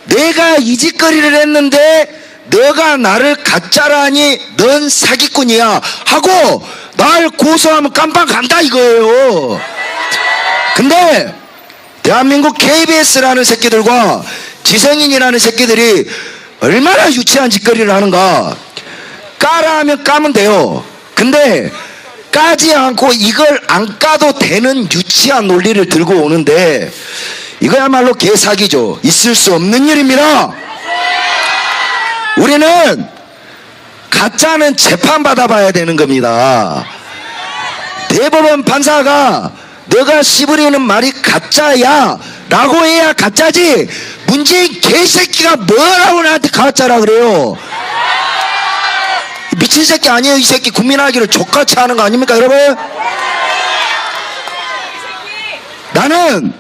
내가 이 짓거리를 했는데 너가 나를 가짜라니 넌 사기꾼이야 하고 날 고소하면 깜빡 간다 이거예요. 근데 대한민국 KBS라는 새끼들과 지성인이라는 새끼들이 얼마나 유치한 짓거리를 하는가. 까라 하면 까면 돼요. 근데 까지 않고 이걸 안 까도 되는 유치한 논리를 들고 오는데 이거야말로 개사기죠. 있을 수 없는 일입니다. 우리는 가짜는 재판받아봐야 되는 겁니다. 대법원 판사가 너가 씹으려는 말이 가짜야 라고 해야 가짜지, 문재인 개새끼가 뭐라고 나한테 가짜라 그래요. 미친 새끼 아니에요. 이 새끼 국민알기를 족같이 하는 거 아닙니까, 여러분? 나는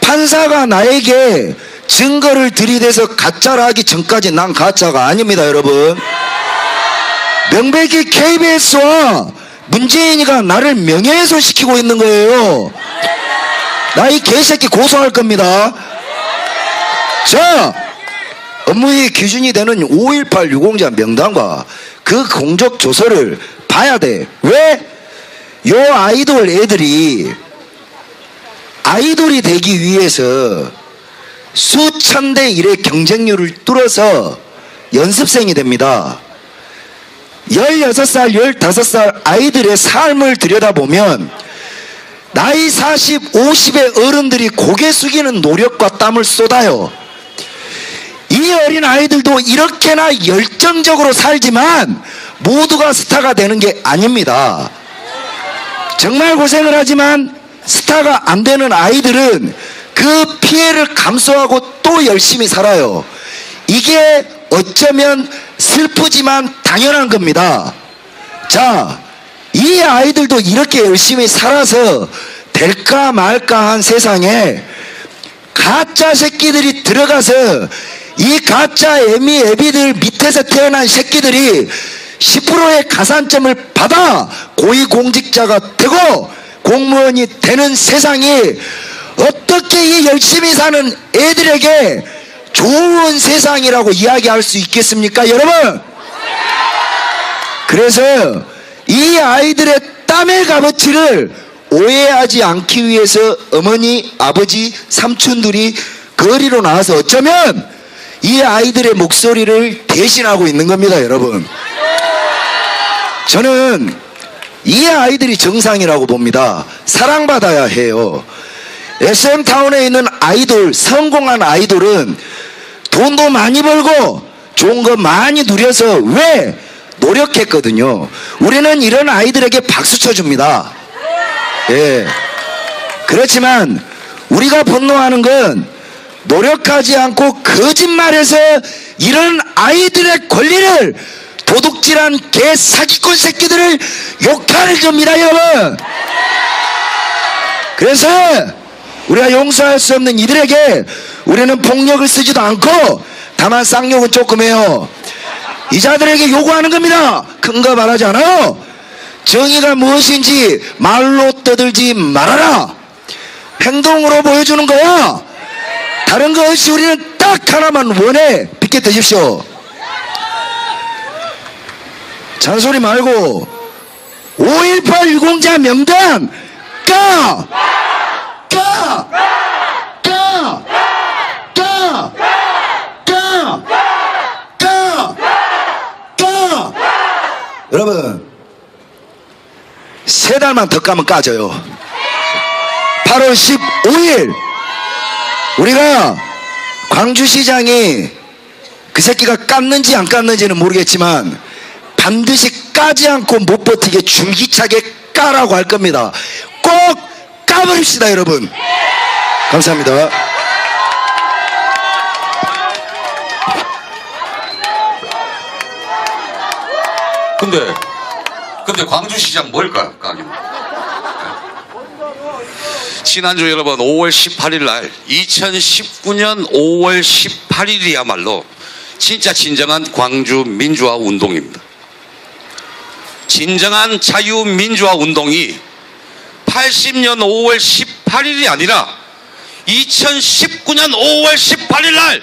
판사가 나에게 증거를 들이대서 가짜라 하기 전까지 난 가짜가 아닙니다, 여러분. 명백히 KBS와 문재인이가 나를 명예훼손시키고 있는 거예요. 나 이 개새끼 고소할 겁니다. 자, 업무의 기준이 되는 5.18 유공자 명단과 그 공적 조서를 봐야 돼. 왜? 요 아이돌 애들이 아이돌이 되기 위해서 수천 대 1의 경쟁률을 뚫어서 연습생이 됩니다. 16살, 15살 아이들의 삶을 들여다보면 나이 40, 50의 어른들이 고개 숙이는 노력과 땀을 쏟아요. 이 어린 아이들도 이렇게나 열정적으로 살지만 모두가 스타가 되는 게 아닙니다. 정말 고생을 하지만 스타가 안 되는 아이들은 그 피해를 감수하고 또 열심히 살아요. 이게 어쩌면 슬프지만 당연한 겁니다. 자, 이 아이들도 이렇게 열심히 살아서 될까 말까 한 세상에 가짜 새끼들이 들어가서 이 가짜 애비들 밑에서 태어난 새끼들이 10%의 가산점을 받아 고위공직자가 되고 공무원이 되는 세상이 어떻게 이 열심히 사는 애들에게 좋은 세상이라고 이야기할 수 있겠습니까, 여러분? 그래서 이 아이들의 땀의 값어치를 오해하지 않기 위해서 어머니, 아버지, 삼촌들이 거리로 나와서 어쩌면 이 아이들의 목소리를 대신하고 있는 겁니다, 여러분. 저는 이 아이들이 정상이라고 봅니다. 사랑받아야 해요. SM타운에 있는 아이돌, 성공한 아이돌은 돈도 많이 벌고 좋은 거 많이 누려서 왜 노력했거든요. 우리는 이런 아이들에게 박수 쳐줍니다. 예. 그렇지만 우리가 분노하는 건 노력하지 않고 거짓말해서 이런 아이들의 권리를 도둑질한 개 사기꾼 새끼들을 욕하는 겁니다, 여러분. 그래서 우리가 용서할 수 없는 이들에게 우리는 폭력을 쓰지도 않고 다만 쌍욕은 조금 해요. 이 자들에게 요구하는 겁니다. 큰 거 말하지 않아요. 정의가 무엇인지 말로 떠들지 말아라. 행동으로 보여주는 거야. 다른 거 없이 우리는 딱 하나만 원해. 비켜 드십시오. 잔소리 말고 5.18 유공자 명단 까! 까! 까! 까! 까! 까! 까! 여러분, 3달만 더 까면 까져요. 8월 15일 우리가 광주시장이 그 새끼가 깠는지 안 깠는지는 모르겠지만 반드시 까지 않고 못 버티게 줄기차게 까라고 할 겁니다. 꼭 까버립시다, 여러분. 감사합니다. 근데 광주시장 뭘까? 지난주 여러분 5월 18일 날 2019년 5월 18일이야말로 진짜 진정한 광주 민주화 운동입니다. 진정한 자유민주화 운동이 80년 5월 18일이 아니라 2019년 5월 18일 날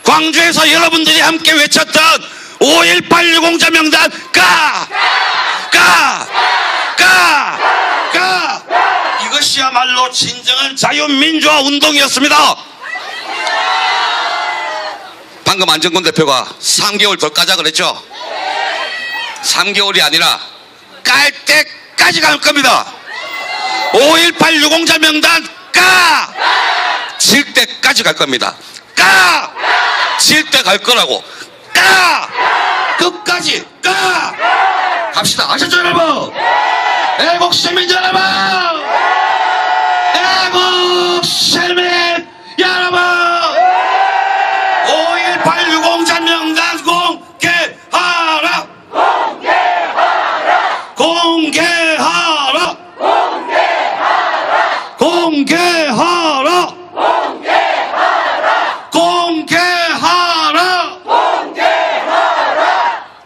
광주에서 여러분들이 함께 외쳤던 5.18 유공자 명단 까! 까! 까! 까! 이것이야말로 진정한 자유민주화 운동이었습니다. 방금 안정권 대표가 3개월 더 까자 그랬죠? 3개월이 아니라 깔 때까지 갈 겁니다. 5.18 유공자 명단 까! 질 때까지 갈 겁니다. 까! 질 때 갈 거라고. 까! 끝까지 까! 갑시다. 아셨죠, 여러분? 애국 시민 여러분! 애국 시민 여러분! 5.18 유공자 명단 공개하라! 공개하라! 공개하라! 공개하라!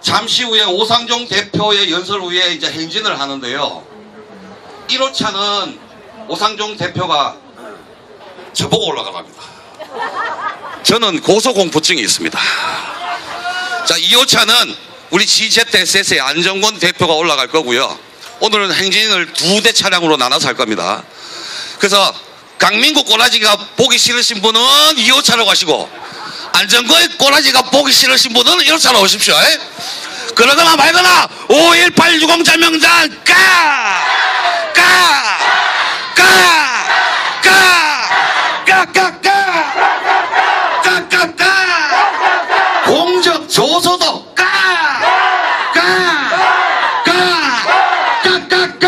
잠시 후에 오상종 대표의 연설 후에 이제 행진을 하는데요. 1호차는 오상종 대표가 저보고 올라가랍니다. 저는 고소공포증이 있습니다. 자, 2호차는 우리 GZSS의 안정권 대표가 올라갈 거고요. 오늘은 행진을 2대 차량으로 나눠서 할 겁니다. 그래서 강민구 꼬라지가 보기 싫으신 분은 2호차로 가시고 안정권의 꼬라지가 보기 싫으신 분은 1호차로 오십시오. 그러거나 말거나 5.18 유공자 명단 까! 까! 까! 까! 까까까! 까까까! 공적 조서도 까! 까! 까! 까까까! 까!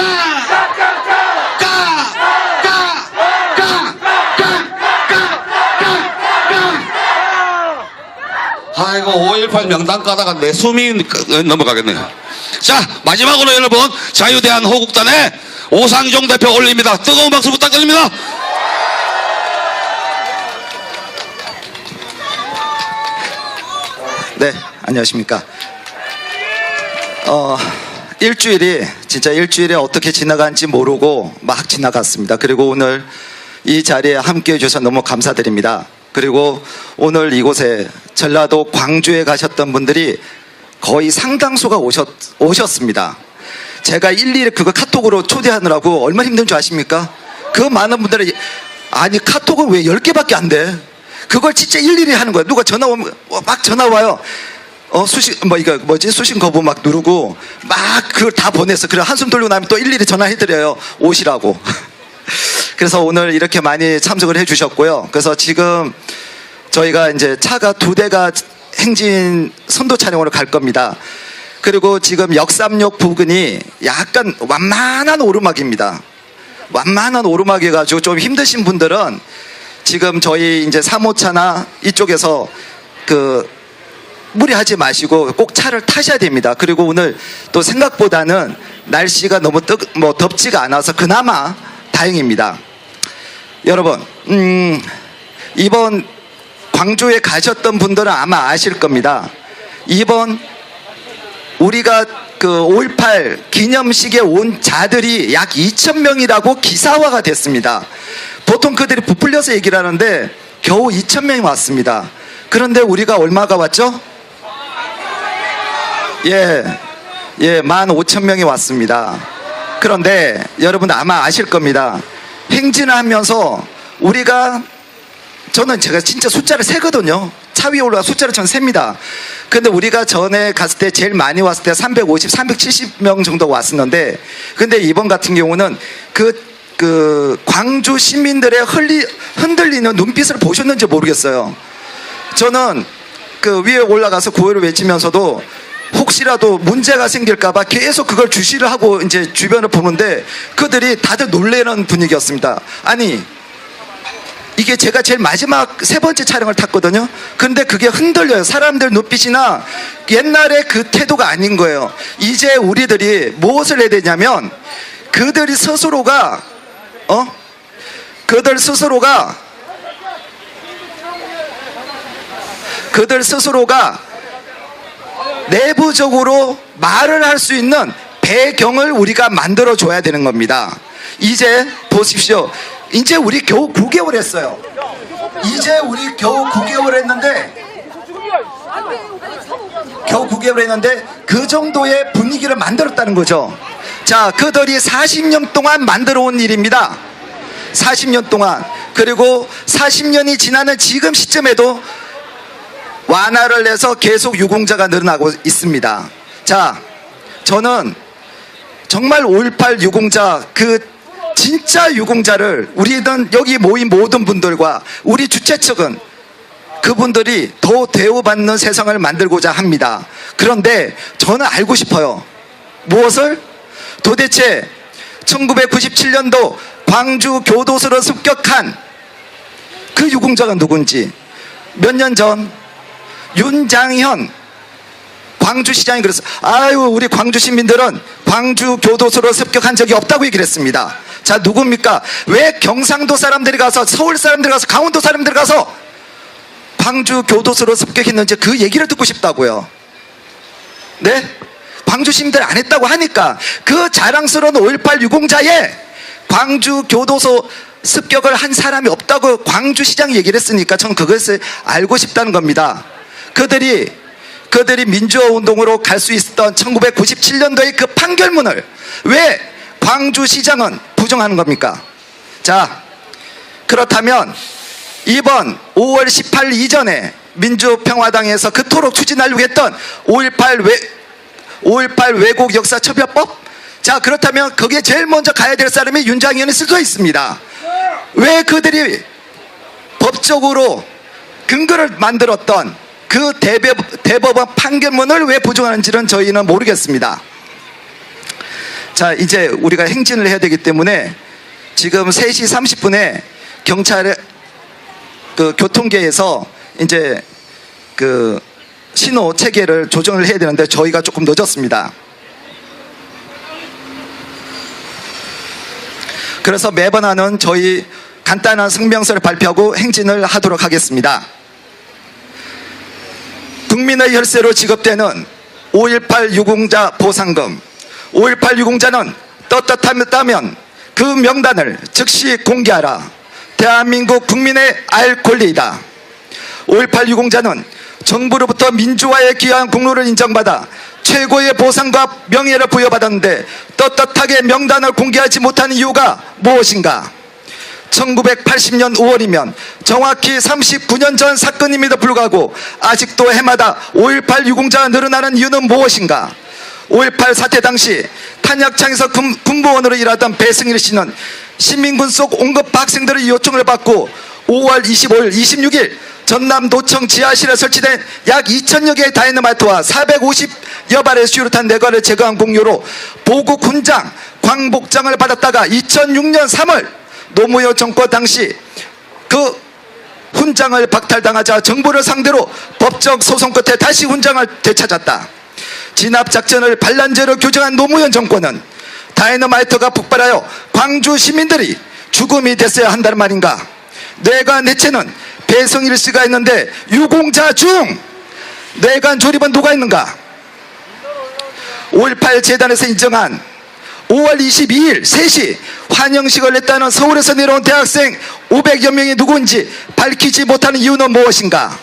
까! 아이고 5.18 명단 까다가 내 숨이 넘어가겠네요. 자, 마지막으로 여러분 자유대한 호국단의 오상종 대표 올립니다. 뜨거운 박수 부탁드립니다. 네, 안녕하십니까. 일주일이 어떻게 지나간지 모르고 막 지나갔습니다. 그리고 오늘 이 자리에 함께 해주셔서 너무 감사드립니다. 그리고 오늘 이곳에 전라도 광주에 가셨던 분들이 거의 상당수가 오셨습니다. 제가 일일이 그거 카톡으로 초대하느라고 얼마나 힘든 줄 아십니까? 그 많은 분들이, 아니 카톡은 왜 10개밖에 안 돼? 그걸 진짜 일일이 하는 거야. 누가 전화 오면 막 전화 와요. 수신 거부 막 누르고 막 그걸 다 보냈어. 그래 한숨 돌리고 나면 또 일일이 전화해드려요. 오시라고. 그래서 오늘 이렇게 많이 참석을 해주셨고요. 그래서 지금 저희가 이제 차가 2대가 행진 선도 촬영으로 갈 겁니다. 그리고 지금 역삼역 부근이 약간 완만한 오르막입니다. 완만한 오르막이가지고 좀 힘드신 분들은 지금 저희 이제 3호차나 이쪽에서 무리하지 마시고 꼭 차를 타셔야 됩니다. 그리고 오늘 또 생각보다는 날씨가 너무 덥지가 않아서 그나마 다행입니다. 여러분, 이번 광주에 가셨던 분들은 아마 아실 겁니다. 이번 우리가 5.18 기념식에 온 자들이 약 2,000명이라고 기사화가 됐습니다. 보통 그들이 부풀려서 얘기를 하는데 겨우 2,000명이 왔습니다. 그런데 우리가 얼마가 왔죠? 15,000명이 왔습니다. 그런데 여러분 아마 아실 겁니다. 행진을 하면서 제가 진짜 숫자를 세거든요. 차 위에 올라가 숫자를 전 셉니다. 근데 우리가 전에 갔을 때 제일 많이 왔을 때 350, 370명 정도 왔었는데, 근데 이번 같은 경우는 광주 시민들의 흔들리는 눈빛을 보셨는지 모르겠어요. 저는 위에 올라가서 구호를 외치면서도 혹시라도 문제가 생길까봐 계속 그걸 주시를 하고 이제 주변을 보는데 그들이 다들 놀래는 분위기였습니다. 아니, 이게 제가 제일 마지막 3번째 촬영을 탔거든요. 근데 그게 흔들려요. 사람들 눈빛이나 옛날에 그 태도가 아닌 거예요. 이제 우리들이 무엇을 해야 되냐면 그들 스스로가 내부적으로 말을 할 수 있는 배경을 우리가 만들어줘야 되는 겁니다. 이제 보십시오. 이제 우리 겨우 9개월 했어요. 이제 우리 겨우 9개월 했는데 그 정도의 분위기를 만들었다는 거죠. 자, 그들이 40년 동안 만들어 온 일입니다. 40년 동안. 그리고 40년이 지나는 지금 시점에도 완화를 해서 계속 유공자가 늘어나고 있습니다. 자, 저는 정말 5.18 유공자, 진짜 유공자를 우리는 여기 모인 모든 분들과 우리 주최 측은 그분들이 더 대우받는 세상을 만들고자 합니다. 그런데 저는 알고 싶어요. 무엇을? 도대체 1997년도 광주 교도소로 습격한 그 유공자가 누군지, 몇 년 전 윤장현 광주시장이 그랬어요. 아유, 우리 광주 시민들은 광주 교도소로 습격한 적이 없다고 얘기를 했습니다. 자, 누굽니까? 왜 경상도 사람들이 가서, 서울 사람들이 가서, 강원도 사람들이 가서 광주 교도소로 습격했는지 그 얘기를 듣고 싶다고요. 네? 광주 시민들이 안 했다고 하니까 그 자랑스러운 5.18 유공자의 광주 교도소 습격을 한 사람이 없다고 광주시장이 얘기를 했으니까 저는 그것을 알고 싶다는 겁니다. 그들이 민주화 운동으로 갈 수 있었던 1997년도의 그 판결문을 왜 광주시장은 부정하는 겁니까? 자, 그렇다면 이번 5월 18일 이전에 민주평화당에서 그토록 추진하려고 했던 5.18 왜곡 역사처벌법? 자, 그렇다면 거기에 제일 먼저 가야 될 사람이 윤장현일 수도 있습니다. 왜 그들이 법적으로 근거를 만들었던 그 대법원 판결문을 왜 부정하는지는 저희는 모르겠습니다. 자, 이제 우리가 행진을 해야 되기 때문에 지금 3시 30분에 경찰의 교통계에서 이제 신호 체계를 조정을 해야 되는데 저희가 조금 늦었습니다. 그래서 매번 하는 저희 간단한 성명서를 발표하고 행진을 하도록 하겠습니다. 국민의 혈세로 지급되는 5.18 유공자 보상금, 5.18 유공자는 떳떳하다면 그 명단을 즉시 공개하라. 대한민국 국민의 알 권리이다. 5.18 유공자는 정부로부터 민주화에 기여한 공로를 인정받아 최고의 보상과 명예를 부여받았는데 떳떳하게 명단을 공개하지 못하는 이유가 무엇인가? 1980년 5월이면 정확히 39년 전 사건임에도 불구하고 아직도 해마다 5.18 유공자가 늘어나는 이유는 무엇인가? 5.18 사태 당시 탄약창에서 군부원으로 일하던 배승일 씨는 시민군 속 온갖 학생들의 요청을 받고 5월 25일, 26일 전남 노청 지하실에 설치된 약 2,000여 개의 다이너마이트와 450여 발의 수류탄 4발을 제거한 공료로 보국 훈장, 광복장을 받았다가 2006년 3월 노무현 정권 당시 그 훈장을 박탈당하자 정부를 상대로 법적 소송 끝에 다시 훈장을 되찾았다. 진압작전을 반란죄로 규정한 노무현 정권은 다이너마이트가 폭발하여 광주 시민들이 죽음이 됐어야 한다는 말인가? 뇌관 해체는 배성일 씨가 했는데 유공자 중 뇌관 조립은 누가 했는가? 5.18 재단에서 인정한 5월 22일 3시 환영식을 했다는 서울에서 내려온 대학생 500여 명이 누구인지 밝히지 못하는 이유는 무엇인가?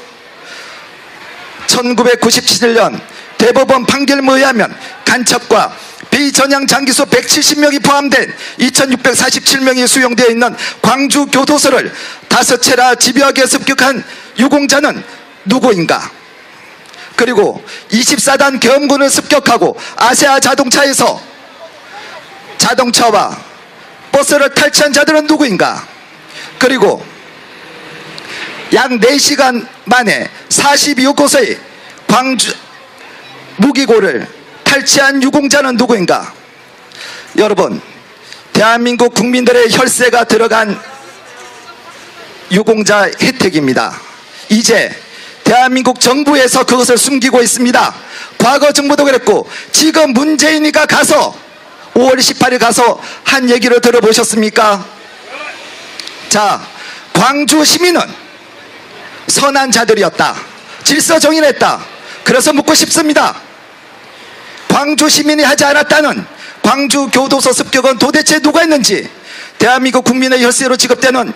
1997년 대법원 판결문에 의하면 간첩과 비전향 장기소 170명이 포함된 2647명이 수용되어 있는 광주 교도소를 5채나 집요하게 습격한 유공자는 누구인가? 그리고 24단 계엄군을 습격하고 아세아 자동차에서 자동차와 버스를 탈취한 자들은 누구인가? 그리고 약 4시간 만에 42곳의 광주 무기고를 탈취한 유공자는 누구인가? 여러분, 대한민국 국민들의 혈세가 들어간 유공자 혜택입니다. 이제 대한민국 정부에서 그것을 숨기고 있습니다. 과거 정부도 그랬고 지금 문재인이가 가서 5월 18일 가서 한 얘기를 들어보셨습니까? 자, 광주 시민은 선한 자들이었다. 질서 정연했다. 그래서 묻고 싶습니다. 광주 시민이 하지 않았다는 광주 교도소 습격은 도대체 누가 했는지, 대한민국 국민의 혈세로 지급되는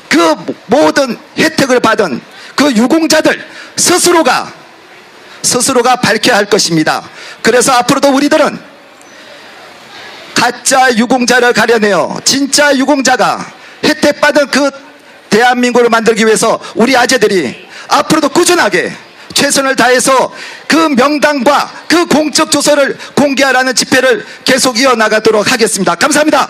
그 모든 혜택을 받은 그 유공자들 스스로가 밝혀야 할 것입니다. 그래서 앞으로도 우리들은 가짜 유공자를 가려내어 진짜 유공자가 혜택받은 그 대한민국을 만들기 위해서 우리 아재들이 앞으로도 꾸준하게 최선을 다해서 그 명단과 그 공적 조서를 공개하라는 집회를 계속 이어나가도록 하겠습니다. 감사합니다.